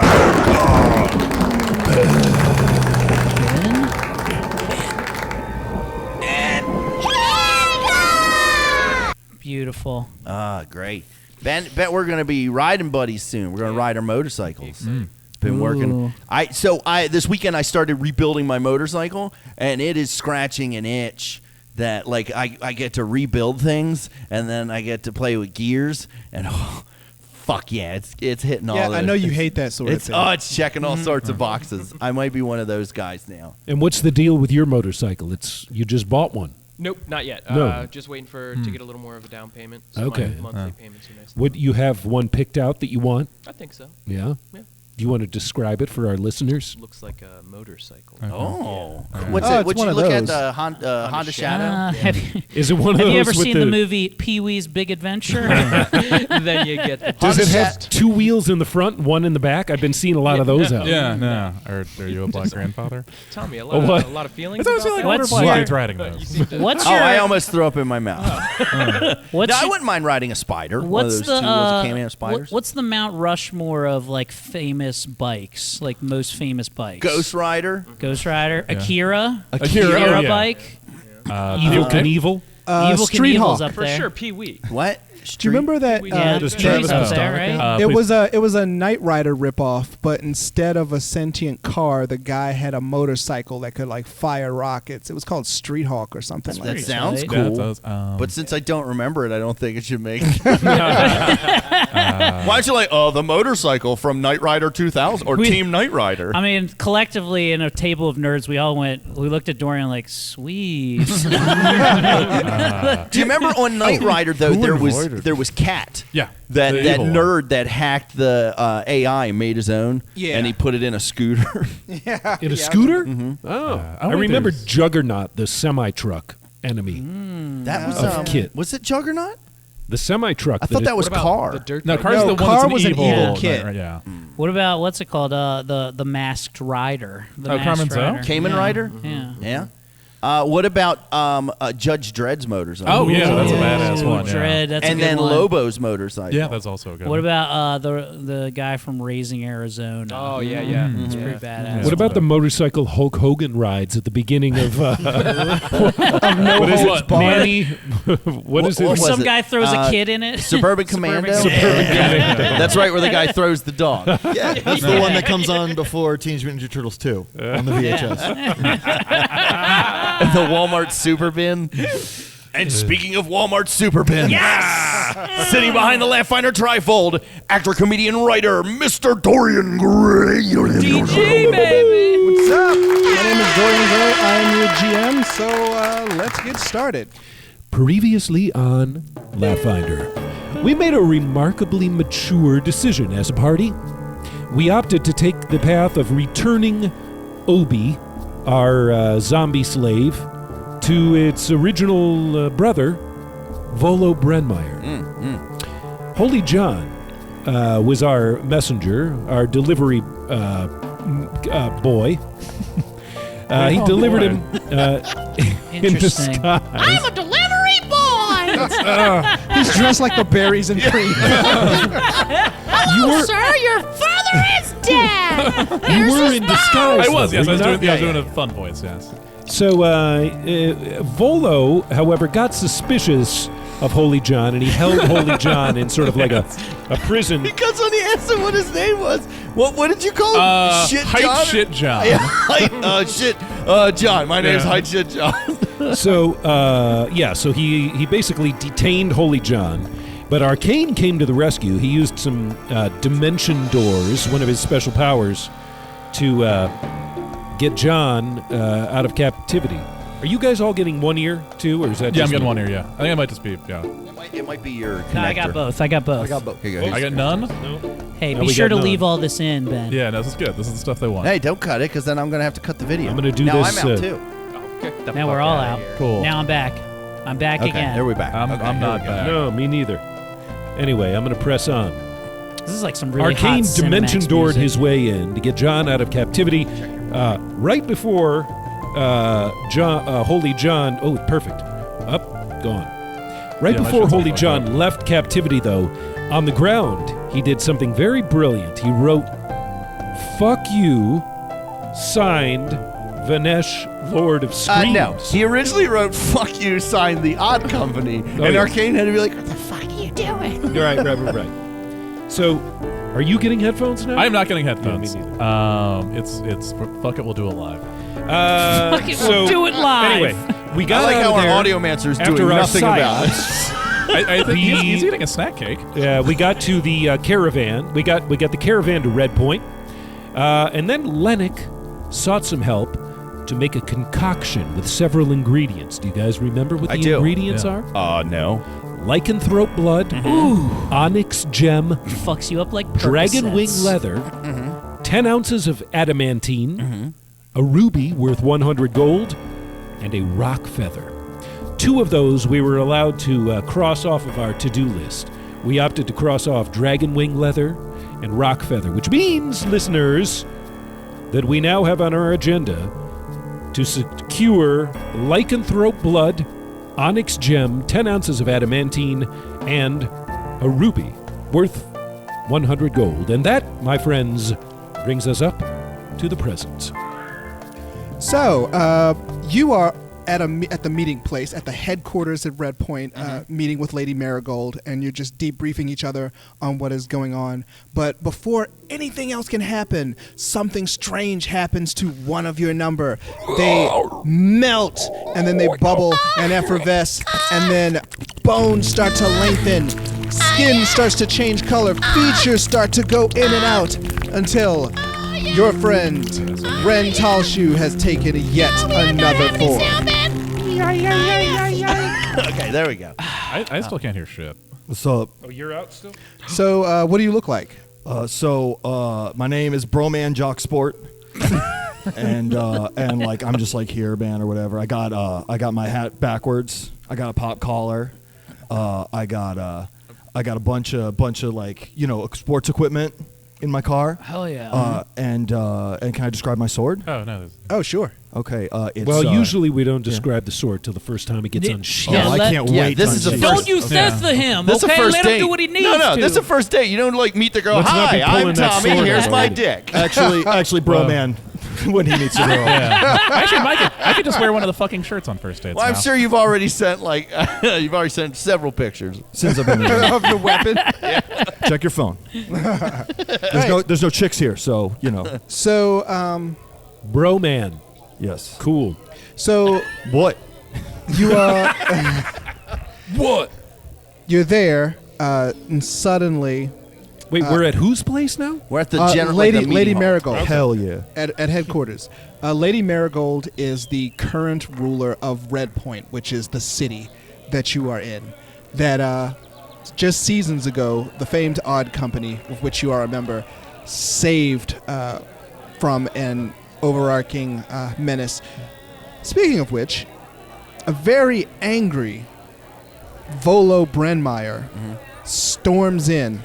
C: Beautiful.
B: Great. Ben, we're going to be riding buddies soon. We're going to ride our motorcycles. Been working. This weekend I started rebuilding my motorcycle, and it is scratching an itch that like I get to rebuild things, and then I get to play with gears, and fuck yeah, it's hitting all.
F: Yeah,
B: those.
F: I know you hate that sort of thing.
B: It's checking all sorts of boxes. I might be one of those guys now.
A: And what's the deal with your motorcycle? You just bought one.
H: Nope, not yet.
A: No.
H: Just waiting to get a little more of a down payment. So
A: Okay.
H: my monthly payments are nice.
A: Would you have one picked out that you want?
H: I think so.
A: Yeah.
H: Yeah.
A: Do you want to describe it for our listeners?
H: Looks like a motorcycle.
B: Oh,
F: Oh,
B: what's
F: it's
B: it? Would
F: one
B: you
F: of
B: look at
F: those.
B: the Honda Shadow?
A: Is it one of
C: Have
A: those
C: you ever
A: with
C: seen the movie Pee-wee's Big Adventure?
H: Then you get the
A: Does it have
B: Honda
A: 2 wheels in the front and 1 in the back? I've been seeing a lot of those out.
E: Yeah, no. Are you a black grandfather?
H: Tommy, a
A: Oh, what?
H: lot of feelings.
E: It's always
H: about
E: like
H: that?
E: older
C: What's
E: black
C: your-
E: kids riding
H: You
E: those.
H: seem to-
C: What's
B: Oh,
C: your
B: I almost threw up in my mouth.
C: what's
B: No, I
C: your-
B: wouldn't mind riding a spider. One of
C: What's
B: those
C: the
B: 2 wheels that came in spiders.
C: what's the Mount Rushmore of like famous bikes, like most famous bikes?
B: Ghost Rider?
C: Ghost Rider, Akira,
A: Akira, oh, yeah.
C: bike,
A: Evil Knievel?
C: Evil
F: Street
C: Knievel's
F: Hawk.
C: up
H: For
C: there.
H: sure, Pee Wee.
B: What?
F: Do you remember that?
C: Yeah,
E: Does
C: Pee-wee's
E: Travis
C: up
E: have
C: there,
E: stock?
C: right?
F: It was a Knight Rider ripoff, but instead of a sentient car, the guy had a motorcycle that could like fire rockets. It was called Street Hawk or something
B: That
F: like that.
B: sounds
C: tight.
B: cool.
E: That does,
B: But since I don't remember it, I don't think it should make. Why don't you like, the motorcycle from Knight Rider 2000 or
C: We-
B: Team Knight Rider?
C: I mean, collectively in a table of nerds, we looked at Dorian like, sweet.
B: Do you remember on Knight Rider though there was Cat?
E: Yeah.
B: That
E: The
B: that
E: evil
B: nerd that hacked the AI and made his own.
F: Yeah.
B: And he put it in a scooter.
A: In a scooter? Oh. I
E: wait,
A: remember
E: there's-
A: Juggernaut, the semi-truck enemy.
B: That was
A: Of Kit.
B: Was it Juggernaut?
A: The semi-truck.
B: I thought that was
H: What about
B: Car.
H: the dirt
E: No,
H: bike?
E: Car's
F: No,
E: the one
F: Car
E: that's
F: was an
E: evil.
F: evil kid.
E: Right, yeah.
C: What about what's it called? The masked rider. The
E: Oh,
C: masked
E: Carmen Zoe?
C: rider.
B: Cayman
C: Yeah.
B: Rider?
C: Yeah.
B: Yeah. What about Judge Dredd's motorcycle?
E: Oh, yeah, that's a
C: Ooh,
E: badass one. Yeah.
C: Dread, that's a
B: And
C: good
B: then
C: one.
B: Lobo's motorcycle.
E: Yeah, that's also a good.
C: What
E: one.
C: about the guy from Raising Arizona?
H: Oh, yeah, yeah.
C: It's
H: Yeah.
C: pretty badass.
A: What about the motorcycle Hulk Hogan rides at the beginning of what is
F: Holds
A: it?
F: barred.
A: Manny? What is
B: What
A: it?
B: was
C: Some
B: it?
C: guy throws a kid in it.
B: Suburban Commando?
C: Commando.
B: That's right, where the guy throws the dog.
D: Yeah, that's the one that comes on before Teenage Mutant Ninja Turtles 2 on the VHS.
B: The Walmart Super Bin. And speaking of Walmart Super Bin, yes! Sitting behind the Laugh-Finder trifold, actor, comedian, writer, Mr. Dorian Gray.
C: DG, baby.
F: What's up? My name is Dorian Gray. I'm your GM, so let's get started.
A: Previously on Laugh-Finder, we made a remarkably mature decision as a party. We opted to take the path of returning Obi, our zombie slave, to its original brother, Volo Brenmeyer. Holy John was our messenger, our delivery boy. He delivered him in
C: Interesting.
A: disguise.
I: I'm a delivery boy.
F: He's dressed like the berries and cream.
I: Hello, sir. Your father is dead.
A: You were in disguise.
E: I was,
A: though,
E: yes.
A: were
E: I was
A: you
E: doing,
A: not?
E: I was doing a fun voice, yes.
A: So Volo, however, got suspicious of Holy John, and he held Holy John in sort of like a prison.
B: Because when he asked him what his name was, what did you call him? Shit
E: Height
B: John?
E: Shit John.
B: Yeah, Shit John. My name's
E: Yeah.
B: Height Shit John.
A: So so he basically detained Holy John, but Arcane came to the rescue. He used some dimension doors, one of his special powers, to get John out of captivity. Are you guys all getting one ear too, or is that?
E: Yeah,
A: just
E: I'm getting
A: me?
E: one here, yeah. I think I might just be, yeah.
B: It might be your connector.
C: No, I got both. I got both.
B: Here you go.
E: I got none?
C: Hey,
A: No,
C: be
A: we
C: sure
A: got
C: to
A: none.
C: leave all this in, Ben.
E: Yeah, no, this is good. This is the stuff they want.
B: Hey, don't cut it, because then I'm going to have to cut the video.
A: I'm gonna do
B: now
A: this,
B: I'm out, too.
C: Now we're all out.
E: Cool.
C: Now I'm back. I'm back
B: Okay,
C: again.
B: there we're back.
E: I'm
B: Okay,
E: not
B: here we go.
E: back.
A: No, me neither. Anyway, I'm going to press on.
C: This is like some really
A: Arcane
C: hot
A: dimension
C: Cinemax
A: doored
C: music.
A: his way in to get John out of captivity. Right before Holy John. Oh, perfect. Up, gone. Right
E: Yeah, my
A: before
E: shit's all
A: Holy
E: fucked
A: John
E: up.
A: left captivity, though, on the ground, he did something very brilliant. He wrote, "Fuck you," signed Vanesh, Lord of Screams.
B: No, he originally wrote "fuck you," signed the Odd Company, and
A: yeah.
B: Arcane had to be like,
I: What the fuck are you doing?
A: Right. So, are you getting headphones now?
E: I am not getting headphones.
A: me neither.
E: It's fuck it, we'll do it live.
C: Fuck it, we'll do it live.
A: Anyway, we
B: I
A: got
B: like
A: out
B: how
A: of
B: our
A: there
B: audiomancer is
A: after
B: doing
A: our
B: nothing about it.
A: seance.
E: I think he's eating a snack cake.
A: Yeah, we got to the caravan. We got the caravan to Red Point, and then Lennox sought some help to make a concoction with several ingredients. Do you guys remember what
B: I
A: the
B: do.
A: ingredients
E: Yeah.
A: are?
B: No.
A: Lycanthrope blood, onyx gem,
C: Fucks you up like
A: dragon wing
C: Percocets.
A: leather, 10 ounces of adamantine, a ruby worth 100 gold, and a rock feather. 2 of those we were allowed to cross off of our to-do list. We opted to cross off dragon wing leather and rock feather, which means, listeners, that we now have on our agenda to secure lycanthrope blood, onyx gem, 10 ounces of adamantine, and a ruby worth 100 gold. And that, my friends, brings us up to the present.
F: So, you are at the meeting place, at the headquarters at Red Point, meeting with Lady Marigold, and you're just debriefing each other on what is going on. But before anything else can happen, something strange happens to one of your number. They melt, and then they bubble and effervesce, and then bones start to lengthen, skin starts to change color, features start to go in and out, until your friend, Ren Talshoe, has taken yet another form.
B: Okay, there we go.
E: I still can't hear shit.
D: What's up?
A: Oh, you're out still?
F: So, what do you look like?
D: My name is Broman Jock Sport, and like I'm just like here, man, or whatever. I got my hat backwards. I got a pop collar. I got a bunch of like sports equipment in my car.
C: Hell yeah.
D: And can I describe my sword?
E: Oh, no. there's-
F: Oh, sure.
D: Okay. It's,
A: Well, usually we don't describe the sword till the first time it gets
C: Yeah.
A: unsheathed.
C: Yeah,
D: I
C: let-
D: can't
B: yeah,
D: wait.
B: this
D: to
B: is the
D: unsheath
B: first-
C: Don't you censor him,
B: This is a
C: okay?
B: first
C: Let
B: date.
C: him do what he needs
B: No,
C: to.
B: this is a first date. You don't like meet the girl.
A: Let's not be
B: Hi, I'm
A: pulling that
B: Tommy.
A: sword
B: Here's
A: out
B: my
A: already.
B: dick.
D: Actually, Broman, when he meets a girl.
E: Yeah. Actually, I could just wear one of the fucking shirts on first dates.
B: Well, I'm
E: now.
B: sure you've already sent several pictures.
D: Since I've been here.
F: Of the weapon.
D: Check your phone. There's no chicks here, so
F: So,
A: Bro man.
D: yes.
A: Cool.
F: so
D: What?
F: you are
A: What?
F: you're there, and suddenly,
A: Wait, we're at whose place now?
B: We're at the general
F: Lady Marigold
D: Hell yeah.
F: at headquarters. Lady Marigold is the current ruler of Red Point, which is the city that you are in. That just seasons ago, the famed Odd Company, of which you are a member, saved from an overarching menace. Speaking of which, a very angry Volo Brenmeyer storms in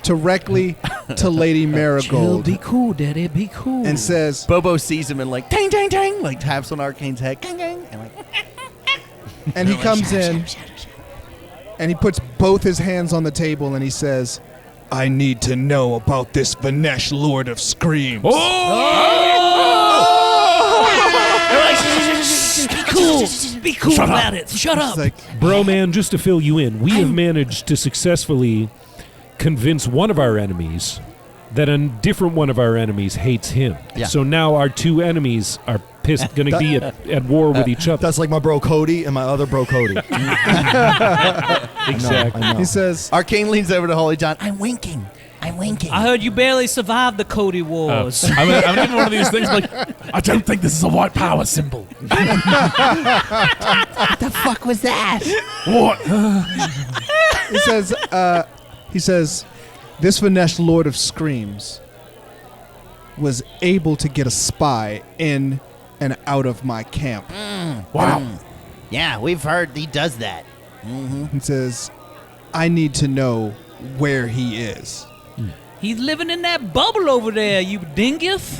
F: directly to Lady
C: Chill,
F: Marigold
C: be cool, Daddy, be cool.
F: and says,
B: Bobo sees him and like tang tang tang, like taps on Arcane's head, gang gang, and like
F: and he comes in and he puts both his hands on the table and he says, I need to know about this Vanesh Lord of Screams.
C: Be cool about it. Shut up.
F: It's like,
A: Bro, man, just to fill you in, we have managed to successfully convince one of our enemies that a different one of our enemies hates him.
B: Yeah.
A: So now our two enemies are pissed, going to be at war with each other.
D: That's like my bro Cody and my other bro Cody.
A: Exactly.
D: I know.
F: he says,
B: Arcane leans over to Holy John. I'm winking.
C: I heard you barely survived the Cody Wars.
E: I'm even one of these things like, I don't think this is a white power symbol.
I: What the fuck was that?
E: What?
F: he says, this Vanesh Lord of Screams was able to get a spy in and out of my camp.
E: Wow.
B: Yeah, we've heard he does that.
F: He says, I need to know where he is.
C: He's living in that bubble over there, you dingus.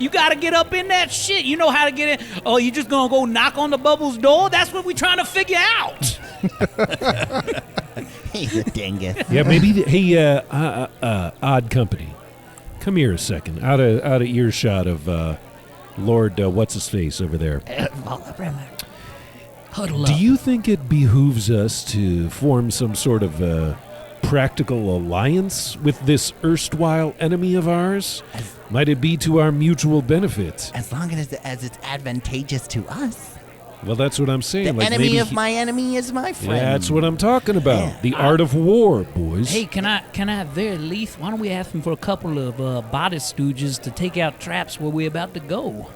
C: You gotta get up in that shit. You know how to get in. Oh, you just gonna go knock on the bubble's door? That's what we're trying to figure out.
B: He's a dingus.
A: Yeah, maybe. Hey, Odd Company, come here a second. Out of earshot of Lord what's his face over there.
C: Huddle
A: Do
C: up.
A: you think it behooves us to form some sort of practical alliance with this erstwhile enemy of ours? Might it be to our mutual benefit?
J: As long as it's advantageous to us.
A: Well, that's what I'm saying.
J: The enemy
A: maybe
J: of my enemy is my friend.
A: That's what I'm talking about.
J: Yeah.
A: The art of war, boys.
C: Hey, can I at very least, why don't we ask him for a couple of body stooges to take out traps where we're about to go?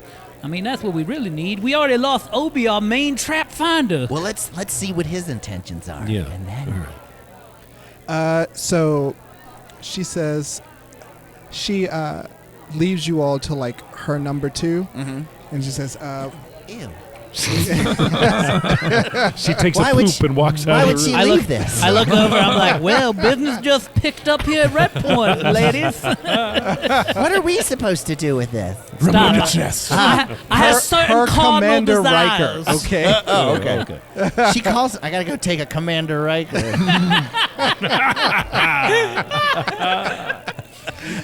C: I mean, that's what we really need. We already lost Obi, our main trap finder.
J: Well, let's see what his intentions are.
A: Yeah.
J: And then,
A: All right.
F: So she says she leaves you all to like her number 2, and she says,
J: ew.
A: She takes
J: Why
A: a
J: would
A: poop
J: she-
A: and walks
J: why
A: out
J: would
A: of the
J: she
A: room.
J: leave this?
C: I look over, I'm like, well, business just picked up here at Red Point, ladies.
J: What are we supposed to do with this?
E: Remove your chest.
C: I have certain
F: her
C: cardinal
F: Commander
C: desires.
F: Riker. Okay.
B: Oh, okay.
J: She calls. I gotta go take a Commander Riker.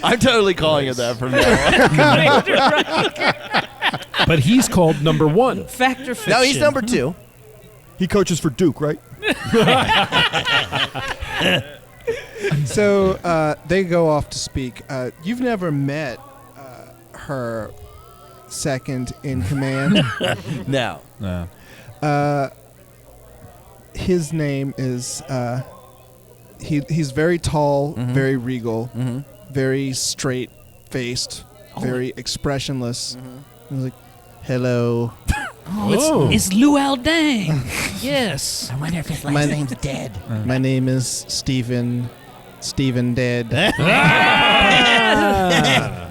B: I'm totally calling it that from now on.
A: But he's called number 1.
C: Factor fiction.
B: No, he's number 2.
D: He coaches for Duke, right?
F: So they go off to speak. You've never met her second in command.
B: No.
E: No.
F: His name is he's very tall, very regal, very straight faced, very expressionless. He's like, hello.
A: Oh.
C: It's Luau Dang. Yes.
J: I wonder if his last
F: My-
J: name's Dead.
F: My name is Stephen Dead.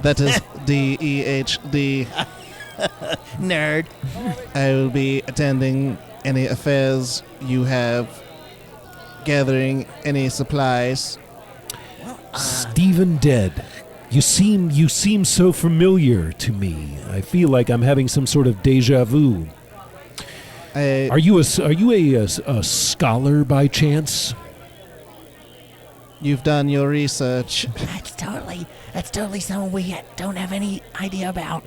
F: That is DEHD.
J: Nerd.
F: I will be attending any affairs you have, gathering any supplies.
A: Stephen Dead. You seem so familiar to me. I feel like I'm having some sort of deja vu. Are you a scholar by chance?
F: You've done your research.
J: That's totally something we don't have any idea about.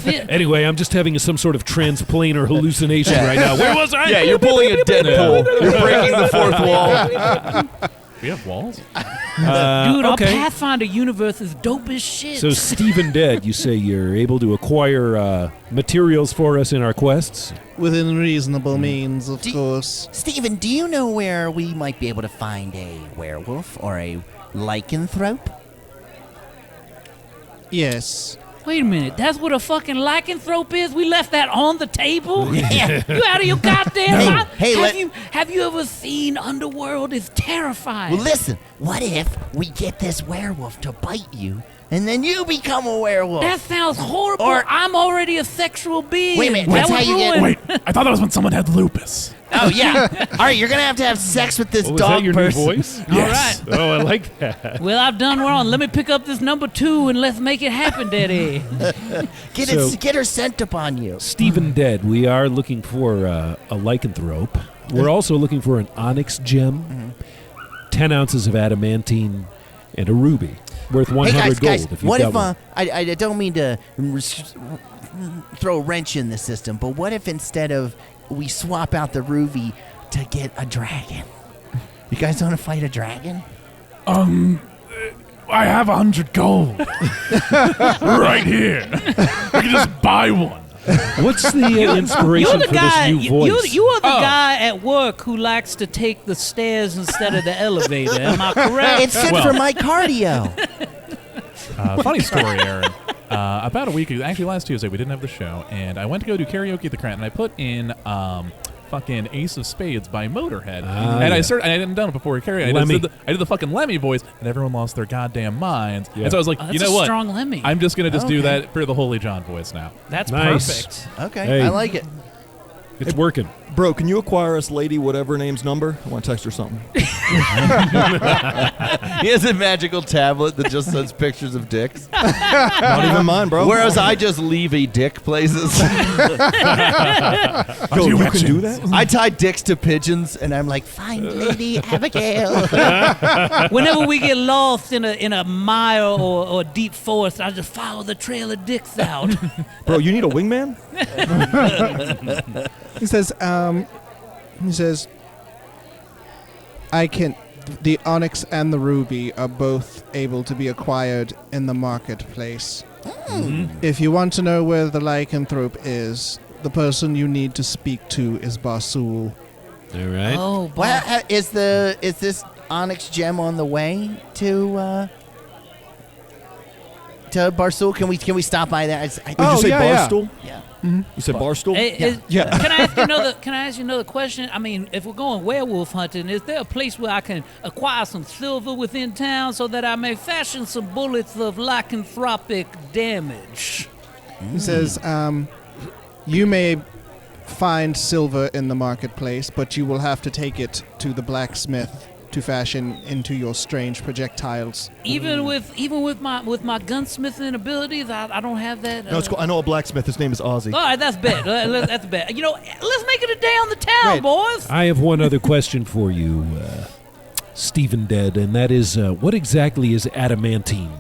A: Anyway, I'm just having some sort of transplanar hallucination right now. Where was I?
B: Yeah, you're pulling a Deadpool. You're breaking the fourth wall.
E: We have walls?
C: Dude, our
A: okay.
C: Pathfinder universe is dope as shit.
A: So Stephen Dead, you say you're able to acquire materials for us in our quests?
F: Within reasonable means, of course.
J: Steven, do you know where we might be able to find a werewolf or a lycanthrope?
F: Yes.
C: Wait a minute, that's what a fucking lycanthrope is? We left that on the table?
J: Yeah.
C: You out of your goddamn mind?
J: Hey,
C: have you ever seen Underworld? It's terrifying.
J: Well, listen. What if we get this werewolf to bite you, and then you become a werewolf?
C: That sounds horrible.
J: Or-
C: I'm already a sexual being.
J: Wait a minute,
C: That
J: that's
C: would
J: how you get-
C: ruin-
E: Wait, I thought that was when someone had lupus.
J: Oh yeah. All right, you're gonna have sex with this
A: Was
J: dog
A: that your
J: person.
A: new voice?
C: All right.
A: Oh, I like that.
C: Well, I've done wrong. Let me pick up this number 2 and let's make it happen, Daddy.
J: Get her sent upon you.
A: Stephen Dead, we are looking for a lycanthrope. We're also looking for an onyx gem, 10 ounces of adamantine, and a ruby worth 100
J: Hey
A: gold.
J: guys,
A: If you've
J: what
A: got
J: if
A: one.
J: I don't mean to throw a wrench in the system, but what if instead of we swap out the ruby to get a dragon? You guys want to fight a dragon?
E: I have 100 gold right here. We can just buy one.
A: What's the inspiration
C: You're the
A: for
C: guy.
A: this new voice?
C: You are the guy at work who likes to take the stairs instead of the elevator. Am I correct?
J: It's good for my cardio.
E: Funny story, Aaron. About a week ago, actually last Tuesday, we didn't have the show, and I went to go do karaoke at the Crown, and I put in fucking Ace of Spades by Motorhead. And I hadn't done it before karaoke. I did the fucking Lemmy voice, and everyone lost their goddamn minds.
A: Yeah.
E: And so I was like,
C: That's
E: you know
C: a
E: what?
C: strong Lemmy.
E: I'm just going to just do
J: Okay.
E: that for the Holy John voice now.
C: That's
A: Nice.
C: perfect.
J: Okay,
A: Hey.
J: I like it.
A: It's working.
D: Bro, can you acquire us Lady Whatever Name's number? I want to text her something.
B: He has a magical tablet that just sends pictures of dicks.
D: Not even mine, bro.
B: Whereas I just leave a dick places.
D: Yo, you can do that?
B: I tie dicks to pigeons, and I'm like,
J: Find Lady Abigail.
C: Whenever we get lost in a mile or deep forest, I just follow the trail of dicks out.
D: Bro, you need a wingman?
F: He says, the onyx and the ruby are both able to be acquired in the marketplace. If you want to know where the lycanthrope is, the person you need to speak to is Barsul.
A: All right.
C: Oh,
J: Well, is this onyx gem on the way to Barstool? Can we stop by there?
D: Did you say barstool?
J: Yeah.
D: You said barstool?
F: Yeah.
C: Can I ask you another question? I mean, if we're going werewolf hunting, is there a place where I can acquire some silver within town so that I may fashion some bullets of lycanthropic damage?
F: He says, you may find silver in the marketplace, but you will have to take it to the blacksmith to fashion into your strange projectiles.
C: Even with my gunsmithing abilities, I don't have that.
D: No, it's cool. I know a blacksmith. His name is Ozzy.
C: All right, that's bad. That's bad. You know, let's make it a day on the town,
F: Right.
C: boys.
A: I have one other question for you, Stephen Dead, and that is, what exactly is adamantine?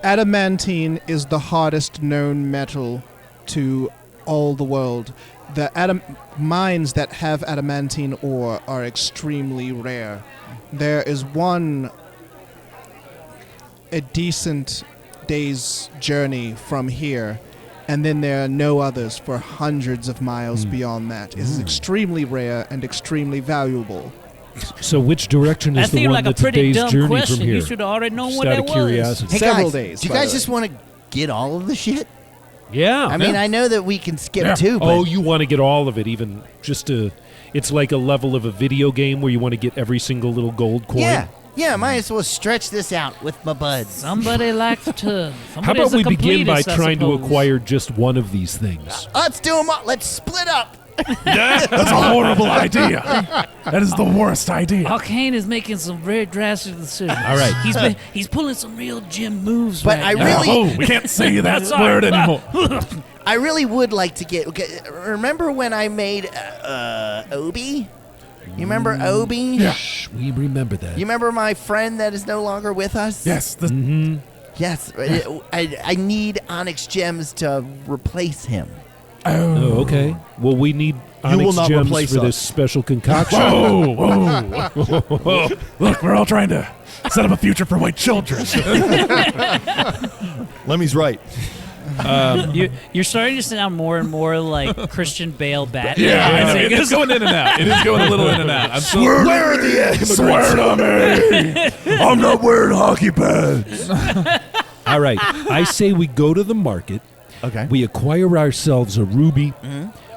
F: Adamantine is the hardest known metal to all the world. The mines that have adamantine ore are extremely rare. There is a decent day's journey from here, and then there are no others for hundreds of miles beyond that. It is extremely rare and extremely valuable.
A: So which direction
C: That
A: is the
C: seemed
A: one
C: like a
A: that's a
C: pretty
A: day's
C: dumb
A: journey
C: question.
A: from here?
C: You should have already known
A: Just
C: what
A: out
C: that
A: of
C: was.
A: curiosity.
J: Hey
F: Several
J: guys,
F: days,
J: do you
F: by
J: guys
F: the way.
J: just want to get all of the shit?
A: Yeah.
J: I mean, I know that we can skip too, but
A: Oh, you want to get all of it, even just to... It's like a level of a video game where you want to get every single little gold coin.
J: yeah, might as well stretch this out with my buds.
C: Somebody likes to.
A: How about we begin by
C: completist, I
A: trying to
C: suppose.
A: acquire just one of these things?
J: Let's do them all. Let's split up.
E: That's a horrible idea. That is the worst idea.
C: Arcane is making some very drastic decisions.
A: All right.
C: He's pulling some real gym moves.
J: But
C: right
J: I
C: now.
J: really-
E: Oh, we can't say that
C: Sorry.
E: word anymore.
J: I really would like to get. Okay, remember when I made Obi? You remember Obi?
E: Yeah.
A: Shh, we remember that.
J: You remember my friend that is no longer with us?
E: Yes.
J: Yes. I need onyx gems to replace him.
A: Oh, okay. Well, we need
D: will
A: onyx
D: not
A: gems
D: replace
A: for
D: us.
A: this special concoction.
E: Whoa. Look, we're all trying to set up a future for white children.
D: Lemmy's right.
C: You're starting to sound more and more like Christian Bale Batman.
E: Yeah, I know. It is going in and out. It is going a little in and out. I'm so
D: Where are the
E: swear to me. I'm not wearing hockey pads.
A: All right. I say we go to the market.
J: Okay.
A: We acquire ourselves a ruby.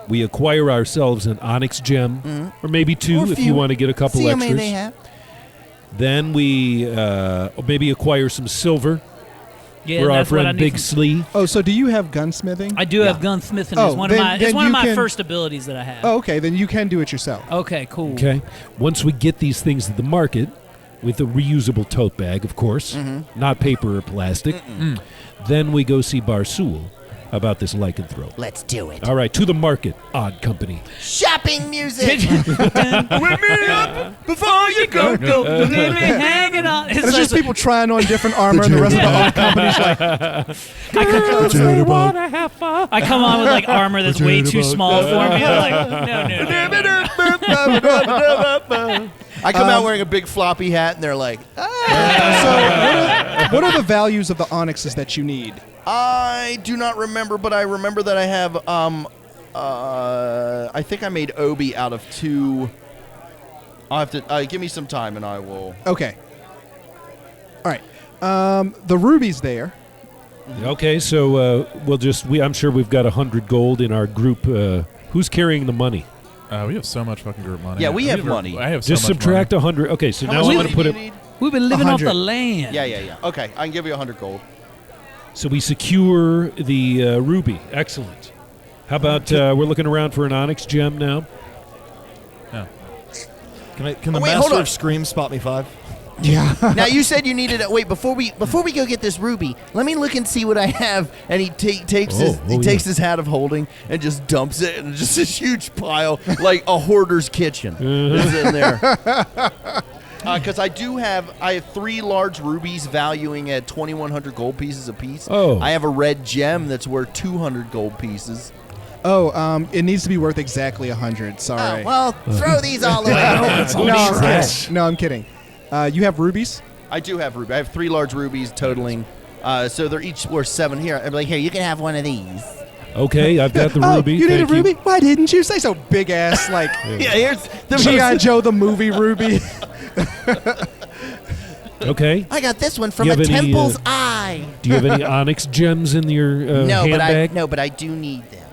A: We acquire ourselves an onyx gem, or maybe two
J: Or a
A: if
J: few.
A: you want to get a couple
J: See how
A: extras.
J: many they have.
A: Then we maybe acquire some silver.
C: Yeah,
A: for our
C: that's what I
A: friend
C: need
A: Big
C: from-
A: Slee.
F: Oh, so do you have gunsmithing?
C: I do have gunsmithing.
F: Oh,
C: It's one
F: then-
C: of my. It's
F: then
C: one of
F: you
C: my
F: can-
C: first abilities that I have.
F: Oh, okay. Then you can do it yourself.
C: Okay, cool.
A: Okay. Once we get these things to the market, with a reusable tote bag, of course, not paper or plastic, then we go see Barsool about this lycanthrope.
J: Let's do it.
A: All right, to the market, Odd Company.
J: Shopping music.
C: Before you go, leave me hanging on.
F: And it's just people trying on different armor, and the rest of the odd company's like,
C: I come on with like armor that's way too small for me. I'm like, no.
B: I come out wearing a big floppy hat, and they're like,
F: so what are the values of the onyxes that you need?
B: I do not remember, but I remember that I have, I think I made Obi out of 2. I'll have to, give me some time and I will.
F: Okay. All right. The ruby's there.
A: Okay, so I'm sure we've got 100 gold in our group. Who's carrying the money?
E: We have so much fucking group money.
B: Yeah, we have money.
E: I have so
A: Just
E: much
A: subtract
E: money.
A: 100. Okay, so
B: How
A: now
B: much
A: I'm
B: money
A: going to put
B: do
A: it.
B: you need?
C: We've been living off
F: 100.
C: the land.
B: Yeah. Okay, I can give you 100 gold.
A: So we secure the ruby. Excellent. How about we're looking around for an onyx gem now?
E: Yeah.
D: Can the
B: wait, hold
D: master
B: on.
D: of Scream spot me 5?
F: Yeah.
B: Now you said you needed. Wait, before we go get this ruby, let me look and see what I have. And he takes his hat of holding and just dumps it, and just this huge pile, like a hoarder's kitchen, is in there. Because I have 3 large rubies valuing at 2,100 gold pieces apiece.
A: Oh.
B: I have a red gem that's worth 200 gold pieces.
F: Oh, it needs to be worth exactly 100. Sorry.
J: Oh, well, throw these all away.
F: No, I'm kidding. You have rubies?
B: I do have ruby. I have 3 large rubies totaling. So they're each worth 7 here. I'm like,
J: Here, you can have one of these.
A: Okay, I've got the
F: Oh,
A: ruby.
F: you need
A: Thank
F: a ruby? Why didn't you say so? Big ass, like
B: yeah, here's the
F: G.I. Joe the movie ruby.
A: Okay.
J: I got this one from
A: You
J: a
A: have any,
J: temple's eye.
A: Do you have any onyx gems in your handbag?
J: but I do need them.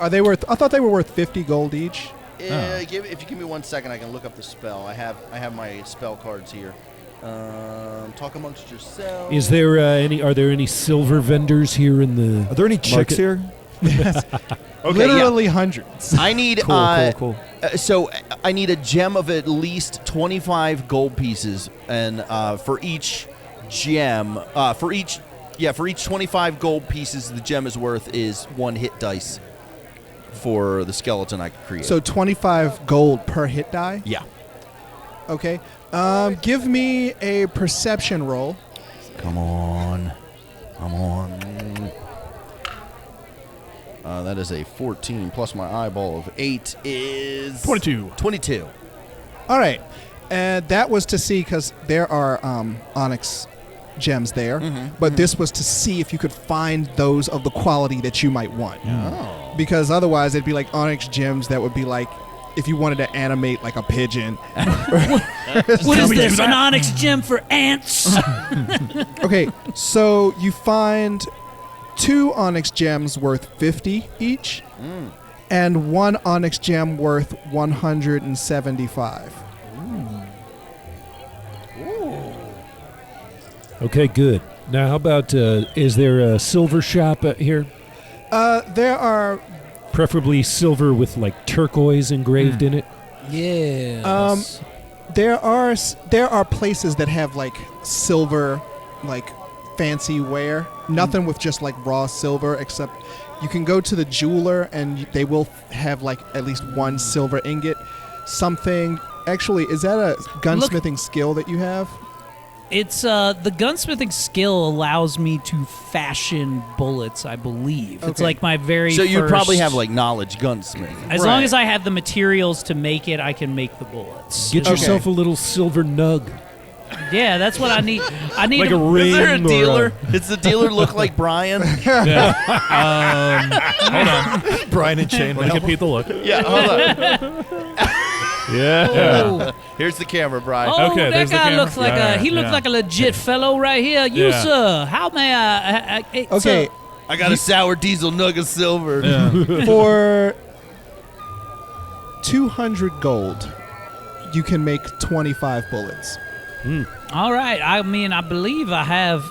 F: Are they worth? I thought they were worth 50 gold each.
B: If you give me 1 second, I can look up the spell. I have my spell cards here. Talk amongst yourselves.
A: Is there Are there any silver vendors here in the?
D: Are there any chicks here?
B: Okay,
F: Literally hundreds.
B: I need
D: Cool.
B: so I need a gem of at least 25 gold pieces, and for each gem, for each 25 gold pieces the gem is worth is 1 hit dice for the skeleton I could create.
F: So 25 gold per hit die.
B: yeah.
F: Okay. Give me a perception roll.
B: Come on. That is a 14 plus my eyeball of 8 is 22.
F: All right. And that was to see because there are onyx gems there, but this was to see if you could find those of the quality that you might want.
B: Oh.
F: Because otherwise, it'd be like onyx gems that would be like if you wanted to animate like a pigeon.
C: What is this? An onyx gem for ants?
F: Okay, so you find 2 onyx gems worth 50 each, and 1 onyx gem worth 175.
A: Okay, good. Now, how about is there a silver shop here?
F: There are
A: Preferably silver with like turquoise engraved in it.
C: Yeah.
F: there are places that have like silver, like fancy wear. Nothing with just like raw silver, except you can go to the jeweler and they will have like at least 1 silver ingot. Something. Actually, is that a gunsmithing skill that you have?
C: It's the gunsmithing skill allows me to fashion bullets, I believe. It's
F: Okay.
C: like my very
B: So you
C: first-
B: probably have like knowledge gunsmith.
C: As long as I have the materials to make it, I can make the bullets.
A: Get
F: Okay.
A: yourself a little silver nug.
C: Yeah, that's what I need. I need
A: Like
C: a,
A: a ring.
B: Is there a
A: or
B: dealer? Does the dealer look like Brian?
E: Hold on.
D: Brian and Chain.
E: Let me get Pete the look.
B: Yeah, hold on.
C: Oh,
B: Here's the camera, Brian.
C: oh
E: Okay,
C: that
E: there's the
C: guy
E: camera.
C: looks like
E: Yeah,
C: he looks
E: yeah.
C: like a legit fellow right here. You
E: Yeah.
C: sir, how may I
F: Okay,
C: sir,
B: I got a sour diesel nug of silver.
F: for 200 gold, you can make 25 bullets.
C: all right. I mean, I believe I have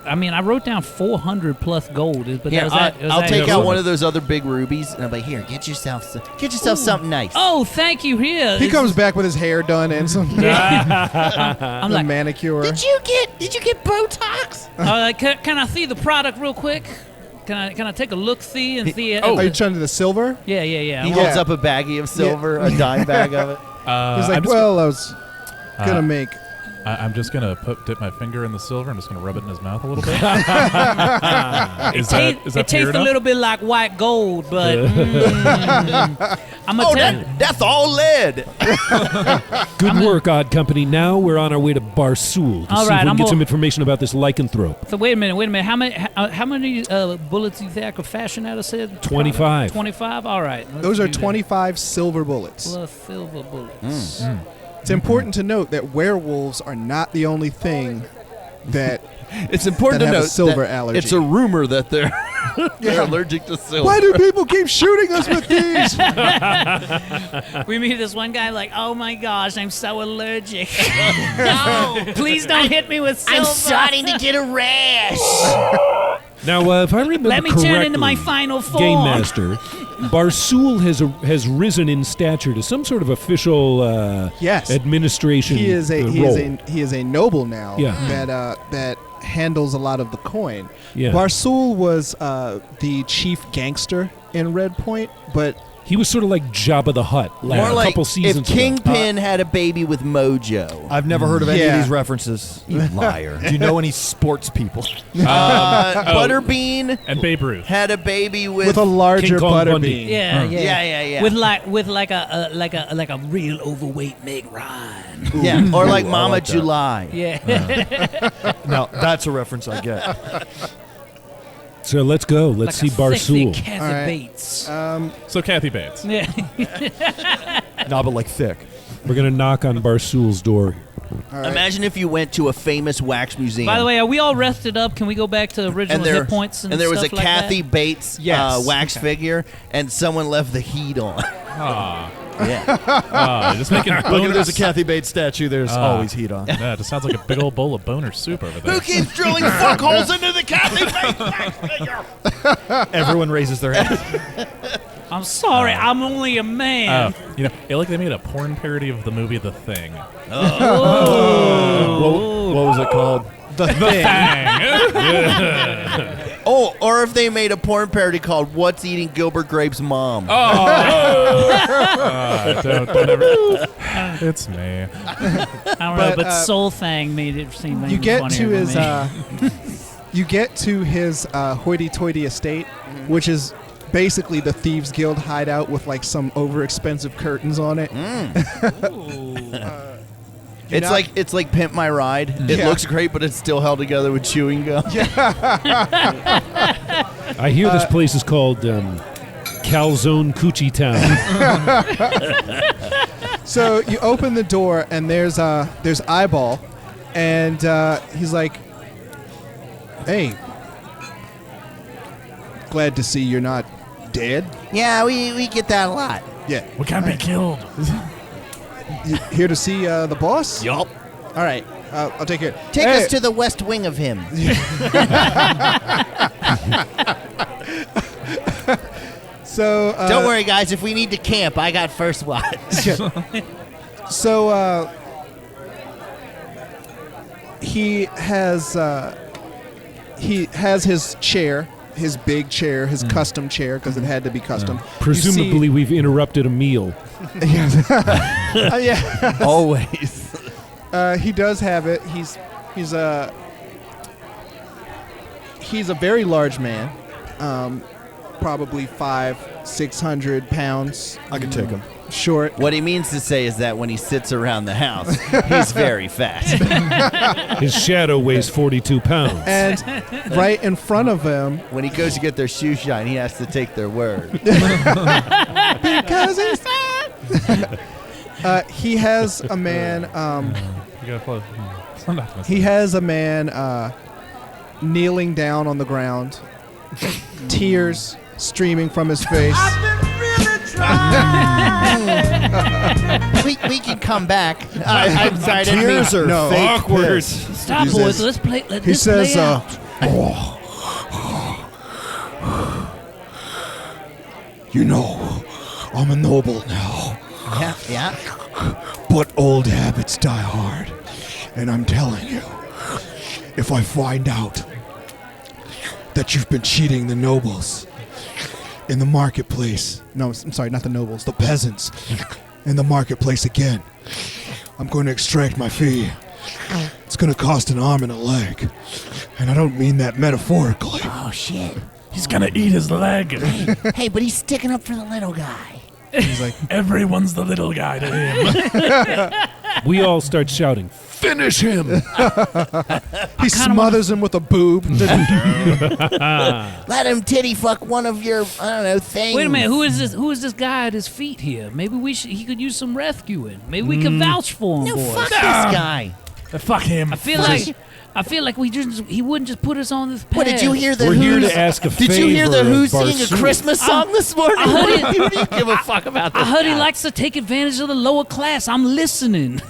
C: I mean, I wrote down 400 plus gold. But
B: Here,
C: was
B: I'll
C: that
B: take out one of those other big rubies, and I'm like, here, get yourself something nice.
C: Oh, thank you. Here.
F: He comes back with his hair done and some
C: I'm
F: the
C: like,
F: manicure.
J: Did you get Botox?
C: can I see the product real quick? Can I take a look, see, and see it?
F: Are you trying to the silver?
C: Yeah.
B: He holds up a baggie of silver, a dime bag of it.
F: He's like, well, I was gonna make.
E: I'm just gonna dip my finger in the silver and just gonna rub it in his mouth a little bit. Is
C: It
E: that pure
C: tastes a
E: enough?
C: little bit like white gold, but I'm
B: Oh,
C: gonna
B: that's all lead.
A: Good work, Odd Company. Now we're on our way to Barsoul to
C: All
A: see
C: right,
A: if we
C: I'm
A: can get
C: all-
A: some information about this lycanthrope.
C: So wait a minute. How many bullets you think I could fashion out of said?
A: 25.
C: 25. All right. let's
F: Those are
C: do that.
F: 25 silver bullets.
C: Plus silver bullets.
F: It's important to note that werewolves are not the only thing that.
B: It's important
F: That
B: to
F: have a
B: note
F: silver
B: that
F: allergy.
B: it's a rumor that they're allergic to silver.
F: Why do people keep shooting us with these?
C: We meet this one guy like, oh my gosh, I'm so allergic. No, please don't hit me with silver.
J: I'm starting to get a rash.
A: Now, if I remember
C: Let me
A: correctly,
C: turn into my final form.
A: Game Master, Barsoul has risen in stature to some sort of official
F: Yes.
A: administration
F: He is a
A: role.
F: he is a noble now.
A: Yeah.
F: That handles a lot of the coin.
A: Yeah.
F: Barsoul was the chief gangster in Red Point, but
A: He was sort of like Jabba the Hutt
B: More
A: a
B: like
A: couple seasons
B: if Kingpin had a baby with Mojo.
D: I've never heard of any of
F: Yeah.
D: these references. You liar. Do you know any sports people?
B: Butterbean
E: And Babe Ruth.
B: had a baby with
F: with a larger
A: King Kong
F: butterbean.
C: Yeah,
B: Yeah.
C: With like a real overweight Meg Ryan.
B: yeah, or like
D: Ooh, I
B: Mama
D: like that.
B: July.
C: Yeah.
D: Now, that's a reference I get.
A: So let's go. Let's see
C: like a sexy
A: Barsoul.
C: Kathy
F: All right.
C: Bates.
E: So Kathy Bates.
C: Yeah.
D: No, but like thick.
A: We're going to knock on Barsoul's door.
F: All right.
B: Imagine if you went to a famous wax museum.
C: By the way, are we all rested up? Can we go back to original hit points and
B: there was a
C: stuff like
B: Kathy
C: that?
B: Bates
C: Yes.
B: wax figure, and someone left the heat on.
E: Aw.
B: Yeah.
E: Just making
D: Look,
E: boner.
D: if there's a Kathy Bates statue, there's always heat on.
E: Yeah, it just sounds like a big old bowl of boner soup over there.
B: Who keeps drilling fuck holes into the Kathy Bates wax figure?
D: Everyone raises their hand.
C: I'm sorry, I'm only a man.
E: You know, like they made a porn parody of the movie The Thing.
D: What was it called?
E: The Thing.
B: Oh, or if they made a porn parody called "What's Eating Gilbert Grape's Mom."
E: Don't ever. It's me.
C: I don't know,
F: but,
C: but Soul Thang made it seem like
F: You get
C: funnier
F: to
C: than
F: his
C: me.
F: you get to his hoity-toity estate, which is basically the Thieves Guild hideout with like some over-expensive curtains on it.
B: It's like Pimp My Ride. It
F: Yeah.
B: looks great, but it's still held together with chewing gum.
A: I hear this place is called Calzone Coochie Town.
F: So you open the door and there's Eyeball, and he's like, "Hey, glad to see you're not dead."
J: Yeah, we get that a lot.
F: Yeah,
E: We can't be killed.
F: you here to see the boss?
B: Yup.
F: All right, I'll take care.
J: Take
F: Hey,
J: us to the west wing of him.
F: So
J: Don't worry, guys. If we need to camp, I got first watch.
F: So he has his chair, his big chair, his custom chair, because it had to be custom.
A: Presumably, we've interrupted a meal.
F: Yeah.
B: Always.
F: He does have it. He's a very large man, probably 500-600 pounds.
D: I can take him.
F: Short.
B: What he means to say is that when he sits around the house, he's very fat.
A: His shadow weighs 42 pounds.
F: And right in front of him,
B: When he goes to get their shoe shine, he has to take their word.
F: because he's he has a man.
E: You gotta follow. I'm not gonna
F: He
E: say.
F: has a man kneeling down on the ground, tears streaming from his face.
J: Wait, we can come back. I'm sorry. I didn't mean-
D: Tears are
F: No.
D: fake
B: Awkward.
D: piss.
C: Stop,
F: He
C: boys.
F: says-
C: Let's play. Let
F: He
C: this
F: says,
C: play out.
G: You know, I'm a noble now,
J: Yeah.
G: but old habits die hard. And I'm telling you, if I find out that you've been cheating the nobles in the marketplace,
F: No, I'm sorry, not the nobles.
G: the peasants in the marketplace again, I'm going to extract my fee. It's going to cost an arm and a leg. And I don't mean that metaphorically.
J: Oh shit.
E: He's gonna eat his leg.
J: Hey, but he's sticking up for the little guy.
F: He's like,
E: Everyone's the little guy to him.
A: We all start shouting, "Finish him!"
F: he smothers him with a boob.
J: Let him titty fuck one of your, I don't know, things.
C: Wait a minute. Who is this? Who is this guy at his feet here? Maybe he could use some rescuing. Maybe we can vouch for him,
J: No,
C: boys.
J: fuck this guy.
E: Fuck him.
C: I feel like he wouldn't just put us on this path.
J: What, did you hear the
A: We're
J: Who's?
A: here to ask a favor.
J: Did you hear the
A: of
J: Who's singing a
A: Barsoom.
J: Christmas song this morning?
C: I heard
J: What do you give a fuck about this
C: I heard he
J: guy?
C: likes to take advantage of the lower class. I'm listening.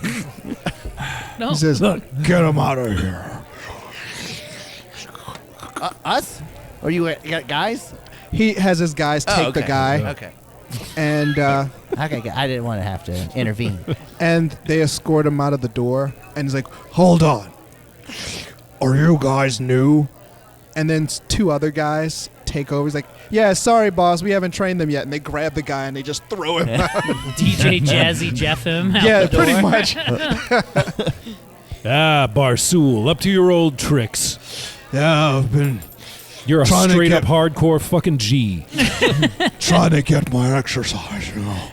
C: No.
F: He says,
G: Get him out of here.
J: Us? Or you guys?
F: he has his guys take the guy,
J: Okay.
F: and
J: Okay, I didn't want to have to intervene.
F: and they escort him out of the door. And he's like,
G: Hold on. Are you guys new?
F: and then two other guys take over. He's like, yeah, sorry, boss, we haven't trained them yet. And they grab the guy and they just throw him out.
C: DJ Jazzy Jeff him. Out
F: Yeah,
C: the door.
F: pretty much.
A: Barsool, up to your old tricks.
G: Yeah, I've been
A: You're a
G: Trying to
A: straight up
G: get-
A: hardcore fucking G.
G: trying to get my exercise, you know.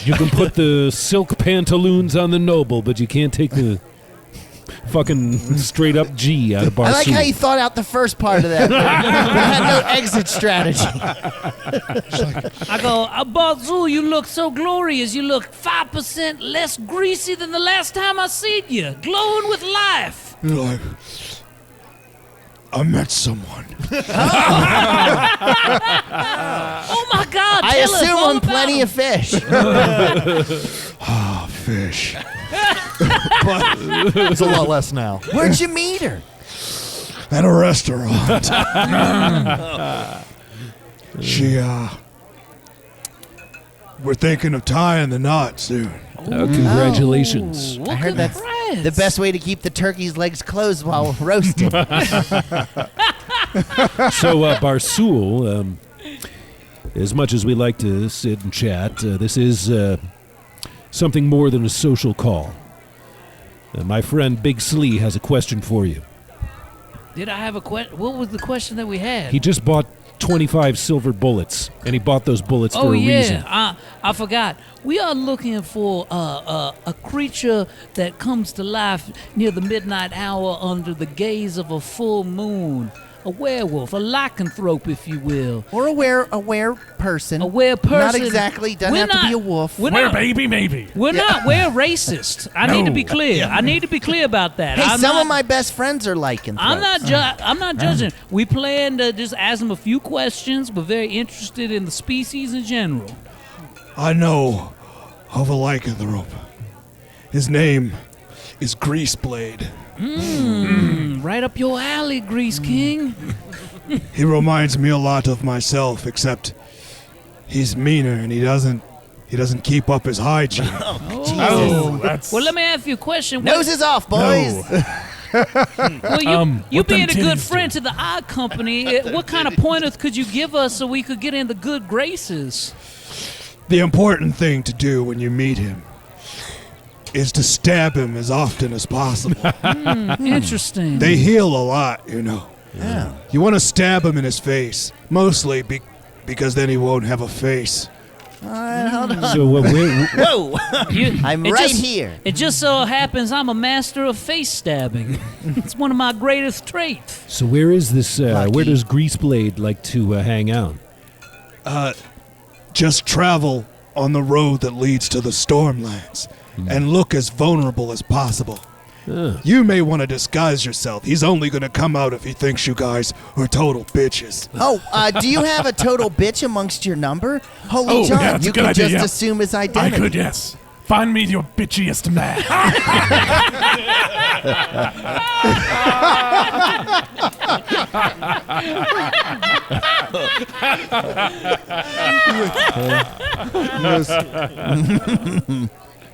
A: You can put the silk pantaloons on the noble, but you can't take the fucking straight up G out of Barsool.
J: I like how you thought out the first part of that. but had no exit strategy.
C: I go, Bazoo, you look so glorious. You look 5% less greasy than the last time I seen you. Glowing with life.
G: You're like, I met someone.
C: Oh my God!
J: I
C: tell us
J: assume
C: all
J: I'm
C: about
J: plenty
C: him.
J: of fish.
G: Ah, fish.
D: It's a lot less now.
J: Where'd you meet her?
G: At a restaurant. She, we're thinking of tying the knot soon.
A: Congratulations.
C: Well,
J: I heard that's
C: congrats.
J: the best way to keep the turkey's legs closed while roasting.
A: So, Barsool, as much as we like to sit and chat, this is something more than a social call. My friend Big Slee has a question for you.
C: Did I have a question? What was the question that we had?
A: He just bought 25 silver bullets, and he bought those bullets for a reason.
C: I forgot. We are looking for a creature that comes to life near the midnight hour under the gaze of a full moon. A werewolf, a lycanthrope, if you will.
J: Or a were person.
C: A were person.
J: Not exactly. Doesn't
C: We're
J: have to
C: not-
J: be a wolf.
C: We're
E: Where
C: not,
E: baby, maybe.
C: we're racist. I need to be clear. I need to be clear about that.
J: Hey,
C: I'm
J: some
C: not,
J: of my best friends are lycanthropes.
C: I'm not judging. We plan to just ask them a few questions. We're very interested in the species in general.
G: I know of a lycanthrope. His name is Greaseblade.
C: Right up your alley, Grease King.
G: He reminds me a lot of myself, except he's meaner and he doesn't keep up his hygiene.
E: Oh, that's.
C: Well, let me ask you a question.
J: Noses off, boys.
C: Well, you
E: what them
C: being a good
E: titties
C: friend
E: do?
C: to the odd company, what kind of pointers could you give us so we could get in the good graces?
G: The important thing to do when you meet him is to stab him as often as possible.
C: Interesting.
G: They heal a lot, you know.
J: Yeah.
G: You want to stab him in his face, mostly because then he won't have a face.
J: Hold on.
A: So,
J: Whoa. I'm
C: It
J: right
C: just-
J: here.
C: It just so happens I'm a master of face stabbing. It's one of my greatest traits.
A: so where is this?
J: Lucky.
A: Where does Greaseblade like to hang out?
G: Just travel on the road that leads to the Stormlands and look as vulnerable as possible. You may want to disguise yourself. He's only going to come out if he thinks you guys are total bitches.
J: Oh, do you have a total bitch amongst your number? Holy
E: Oh,
J: John,
E: yeah, that's
J: you
E: a good
J: can
E: idea,
J: just
E: yeah.
J: assume his
E: I
J: identity.
E: could, yes. Find me your bitchiest man.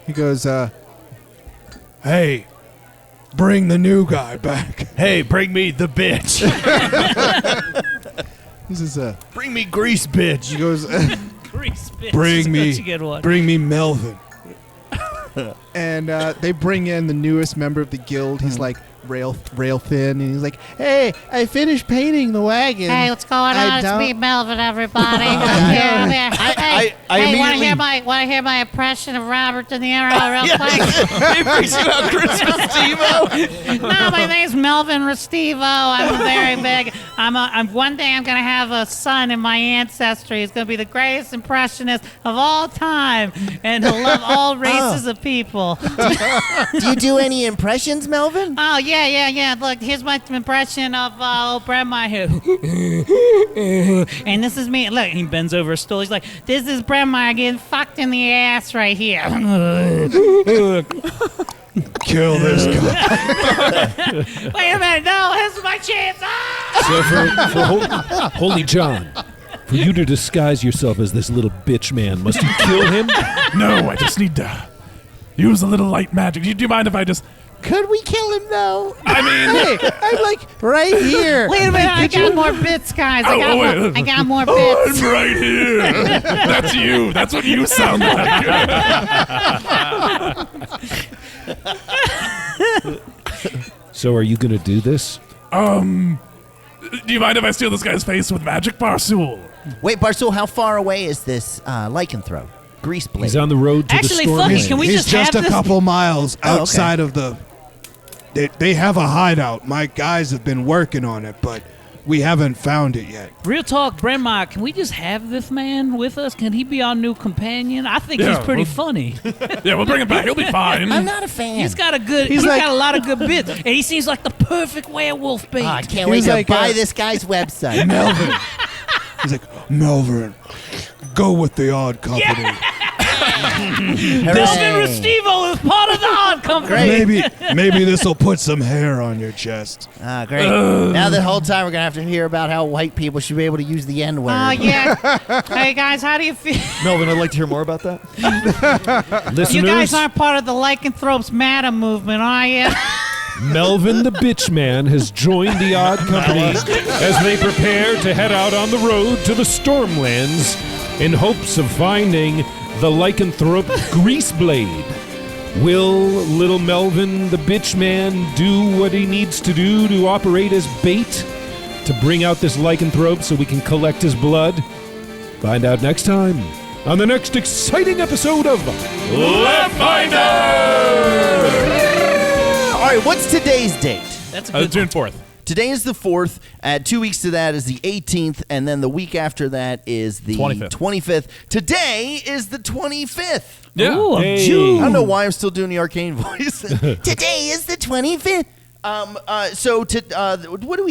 F: He goes,
G: Hey, bring the new guy back.
B: Hey, bring me the bitch.
F: this is
B: Bring me grease, bitch.
F: he goes,
C: Grease bitch.
G: Bring
C: That's a good one.
G: Bring me Melvin.
F: and they bring in the newest member of the guild. He's like rail thin, and he's like, "Hey, I finished painting the wagon."
I: Hey, what's going
F: I
I: on? It's
F: don't-
I: me, Melvin, everybody. Hey,
B: I
I: want to
B: immediately-
I: hear my impression of Robert De Niro real quick?
B: He freaks you out, Christmas Steve-O.
I: No, my name's Melvin Restivo. I'm very big. One day I'm gonna have a son in my ancestry. He's gonna be the greatest impressionist of all time, and he'll love all races of people.
J: Do you do any impressions, Melvin?
I: Oh yeah. Look, here's my impression of old Bremar here. And this is me. Look, he bends over a stool. He's like, "This is Bremar getting fucked in the ass right here."
G: Kill this guy.
I: Wait a minute, no, here's my chance. Ah!
A: So for Holy John, for you to disguise yourself as this little bitch man, must you kill him?
E: No, I just need to use a little light magic. Do you mind if I just...
F: Could we kill him though?
E: I mean...
F: Hey, I'm like right here.
I: Wait a minute, I got more bits, guys. I got more bits.
E: I'm right here. That's you. That's what you sound like.
A: So are you going to do this?
E: Do you mind if I steal this guy's face with magic, Barstool?
J: Wait, Barstool, how far away is this lycanthrope? Grease blade.
A: He's on the road to
C: Actually,
A: the storm.
C: fuck it, can we
G: He's just
C: have
G: a
C: this?
G: couple miles
J: Oh, okay.
G: outside of the. They have a hideout. My guys have been working on it, but we haven't found it yet.
C: Real talk, Bremar, can we just have this man with us? Can he be our new companion? I think he's pretty funny.
E: Yeah, we'll bring him back. He'll be fine.
J: I'm not a fan.
C: He's got a lot of good bits, and he seems like the perfect werewolf bait.
J: Oh, I can't
F: He
J: wait
F: was
J: to
F: like,
J: buy this guy's website.
G: Melvin. He's like, Melvin, go with the odd company.
C: Melvin Restivo is part of the Odd Company.
G: Maybe this will put some hair on your chest.
J: Ah, great. Now the whole time we're going to have to hear about how white people should be able to use the N-word.
I: Oh yeah. Hey guys, how do you feel?
D: Melvin, I'd like to hear more about that.
A: Listeners,
I: You guys aren't part of the Lycanthropes Matter movement, are you?
A: Melvin the bitch man has joined the Odd Company as they prepare to head out on the road to the Stormlands in hopes of finding the lycanthrope Grease Blade. Will little Melvin the bitch man do what he needs to do to operate as bait to bring out this lycanthrope so we can collect his blood? Find out next time on the next exciting episode of Left
B: All right, what's today's date?
C: That's a good
E: June 4th.
B: Today is the 4th. 2 weeks to that is the 18th, and then the week after that is the 25th. Today is the 25th.
E: Yeah.
C: Ooh, of
A: Hey.
C: June.
B: I don't know why I'm still doing the arcane voice.
J: Today is the 25th.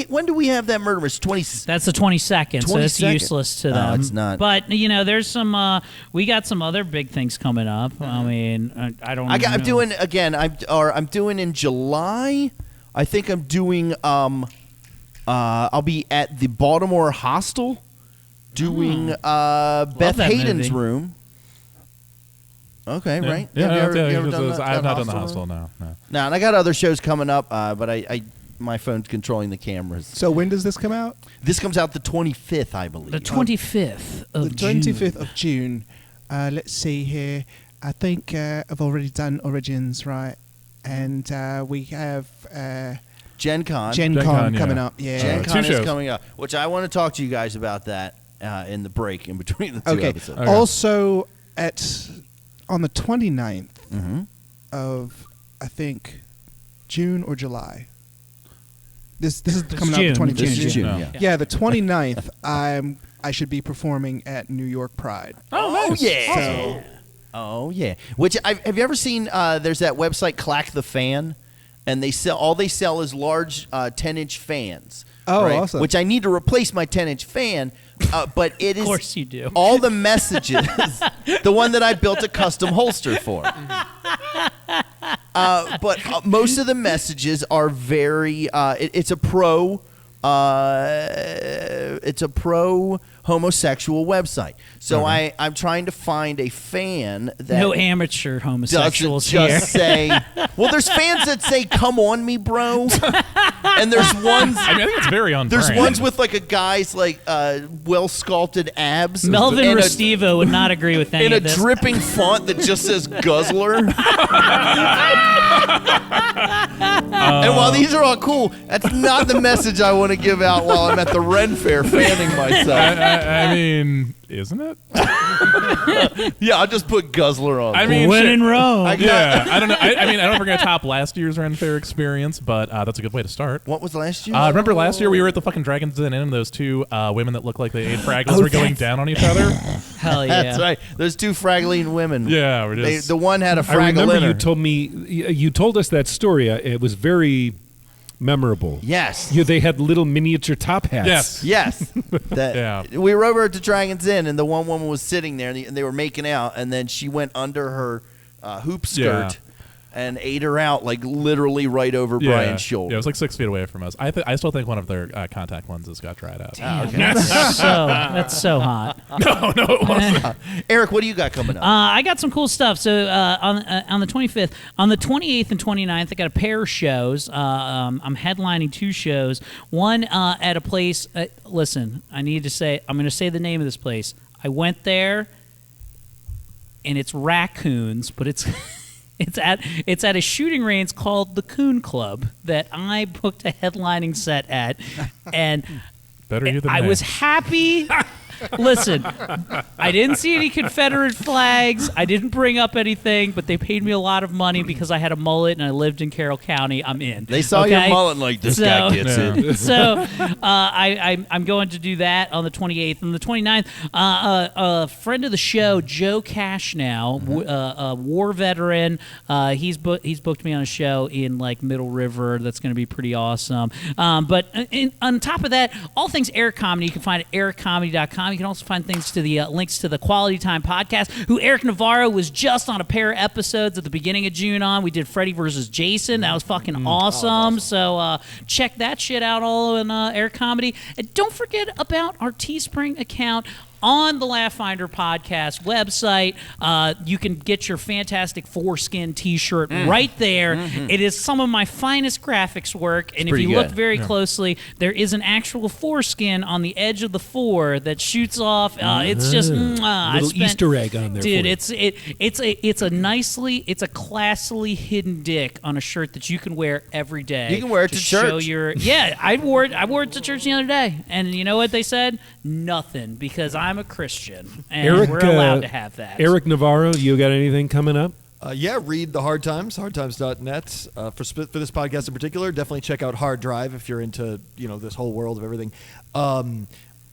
B: When do we have that murder? It's 20.
C: That's the 22nd, so it's
B: 22nd.
C: useless to
B: No,
C: them.
B: it's not.
C: But there's some. We got some other big things coming up. I mean, I don't.
B: I'm
C: know.
B: doing again. I'm doing in July. I think I'm doing. I'll be at the Baltimore Hostel, doing Beth
C: that
B: Hayden's
C: movie.
B: room. Okay, right.
E: Yeah,
B: Have you ever done
E: I have
B: that
E: not done the
B: hostel?
E: hostel, no.
B: No, and I got other shows coming up, but I my phone's controlling the cameras.
F: So when does this come out?
B: This comes out the 25th, I believe.
C: The 25th of
F: The
C: June.
F: 25th of June. Let's see here. I think I've already done Origins, right? And we have
B: Gen Con.
F: Gen
E: Gen
F: Con
E: Con,
F: coming
E: yeah.
F: up. Yeah.
B: Gen
E: two
B: Con is
E: shows.
B: coming up, which I want to talk to you guys about that in the break in between the two
F: Okay.
B: episodes.
E: Okay.
F: Also, on the 29th
B: Mm-hmm.
F: of, I think, June or July. This is coming
C: June.
F: out the 29th.
B: This is June,
E: No.
B: yeah.
F: Yeah, the 29th. I should be performing at New York Pride.
E: Oh, nice.
B: yeah.
F: So
B: Oh yeah. Which have you ever seen? There's that website Clack the Fan. and they sell is large 10-inch fans.
F: Oh,
B: right?
F: awesome.
B: Which I need to replace my 10-inch fan, but it is
C: Of course you do.
B: all the messages. The one that I built a custom holster for. But most of the messages are very. It's a pro homosexual website. So I'm trying to find a fan that
C: No amateur homosexuals
B: doesn't
C: here.
B: just say. Well, there's fans that say "Come on me, bro," and there's ones.
E: I think it's very on
B: There's
E: brand.
B: ones with like a guy's like well sculpted abs.
C: Melvin
B: and
C: Restivo would not agree with any
B: in a
C: of this.
B: dripping font that just says "Guzzler." And while these are all cool, that's not the message I want to give out while I'm at the Ren Fair fanning myself.
E: I mean, isn't it?
B: Yeah, I'll just put Guzzler on.
E: I mean,
C: when
E: shit.
C: in Rome.
E: Yeah, I don't know. I mean, I don't know if we're going to top last year's Ren Fair experience, but that's a good way to start.
B: What was last year?
E: Remember last year we were at the fucking Dragon's Den Inn and those two women that looked like they ate Fraggles were going down on each other?
C: Hell yeah.
B: That's right. Those two Fraggling women.
E: Yeah, we're just...
B: The one had a
A: I
B: Fraggle
A: remember
B: in her.
A: you told us that story. It was very memorable.
B: Yes.
A: They had little miniature top hats.
E: Yes.
B: Yes.
E: Yeah.
B: We were over at the Dragon's Inn, and the one woman was sitting there, and they were making out, and then she went under her hoop skirt and ate her out, like literally right over Brian's shoulder.
E: Yeah, it was like 6 feet away from us. I still think one of their contact lenses got dried out.
C: That's so hot.
E: No, it wasn't.
B: Eric, what do you got coming up?
C: I got some cool stuff. So on the 25th, on the 28th and 29th, I got a pair of shows. I'm headlining 2 shows. One at a place. Listen, I'm going to say the name of this place. I went there, and it's raccoons, but it's. It's at a shooting range called the Coon Club that I booked a headlining set at, and
E: Better you than
C: I
E: me.
C: was happy. Listen, I didn't see any Confederate flags. I didn't bring up anything, but they paid me a lot of money because I had a mullet and I lived in Carroll County. I'm in.
B: They saw your mullet and like, this guy gets it.
C: So I'm going to do that on the 28th. And the 29th, a friend of the show, Joe Cashnow, a war veteran, he's booked me on a show in like Middle River. That's going to be pretty awesome. But on top of that, all things Eric Comedy, you can find at ericcomedy.com. You can also find things to the links to the Quality Time podcast, who Eric Navarro was just on a pair of episodes at the beginning of June on. We did Freddy versus Jason. That was fucking awesome. So check that shit out all in Eric Comedy. And don't forget about our Teespring account on the Laugh Finder podcast website. You can get your fantastic Foreskin t-shirt right there. It is some of my finest graphics work, and if you look very closely, there is an actual foreskin on the edge of the 4 that shoots off. It's just
A: little Easter egg on there,
C: dude.
A: for you.
C: It's a classily hidden dick on a shirt that you can wear every day.
B: You can wear it to
C: show
B: church.
C: I wore it to church the other day, and you know what they said? Nothing, because I'm a Christian, and we're allowed to have that.
A: Eric Navarro, you got anything coming up?
D: Read the Hard Times, hardtimes.net. For this podcast in particular, definitely check out Hard Drive if you're into this whole world of everything.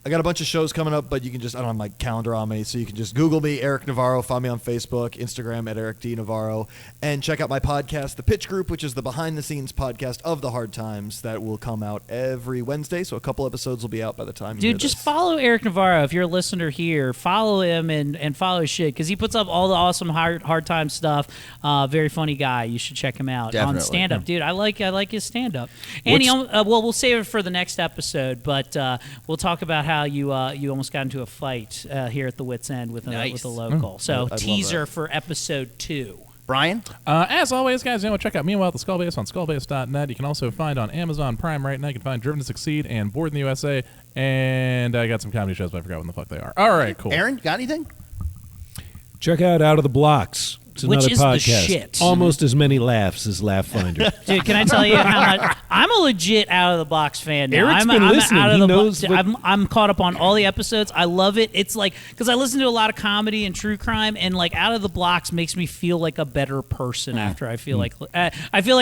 D: I got a bunch of shows coming up, but you can just, I don't have my calendar on me, so you can just Google me, Eric Navarro, find me on Facebook, Instagram at Eric D. Navarro, and check out my podcast, The Pitch Group, which is the behind-the-scenes podcast of The Hard Times that will come out every Wednesday, so a couple episodes will be out by the time you hear
C: Dude, just
D: this.
C: follow Eric Navarro. If you're a listener here, follow him and follow his shit, because he puts up all the awesome hard time stuff. Very funny guy. You should check him out.
B: Definitely.
C: On stand-up. Dude, I like his stand-up. And we'll save it for the next episode, but we'll talk about how you almost got into a fight here at the Wits End with a local. So
D: I'd love
C: teaser
D: that.
C: for episode 2.
B: Brian?
E: As always, guys, check out Meanwhile at the Skullbase on skullbase.net. You can also find on Amazon Prime right now. You can find Driven to Succeed and Bored in the USA. And I got some comedy shows, but I forgot when the fuck they are. All right, cool.
B: Aaron, got anything?
A: Check out Out of the Blocks. It's
C: Which
A: another
C: is the
A: podcast.
C: shit.
A: Almost as many laughs as Laugh Finder.
C: Dude, can I tell you how much I'm a legit out of the box fan now.
A: Eric's
C: I'm
A: been listening.
C: out of
A: He
C: the
A: knows
C: box.
A: what-
C: I'm caught up on all the episodes. I love it. It's like, because I listen to a lot of comedy and true crime, and like Out of the Blocks makes me feel like a better person after I feel like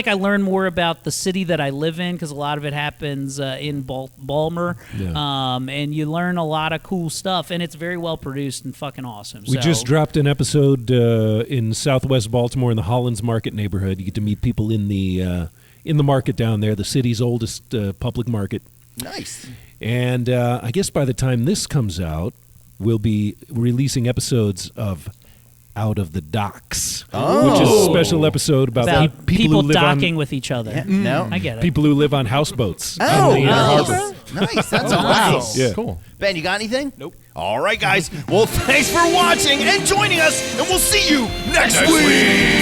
C: I learn more about the city that I live in, because a lot of it happens in Balmer, and you learn a lot of cool stuff, and it's very well produced and fucking awesome.
A: We
C: So-
A: just dropped an episode in Southwest Baltimore in the Hollins Market neighborhood. You get to meet people in the in the market down there, the city's oldest public market.
B: Nice.
A: And I guess by the time this comes out, we'll be releasing episodes of Out of the Docks, which is a special episode about
C: people
A: who live
C: docking
A: on
C: with each other.
B: Yeah, no.
C: I get it.
A: people who live on houseboats.
B: Oh,
A: on the inner
B: nice.
A: harbor.
B: Nice. That's awesome.
A: Yeah.
E: Cool.
B: Ben, you got anything? Nope. All right, guys. Well, thanks for watching and joining us, and we'll see you next week.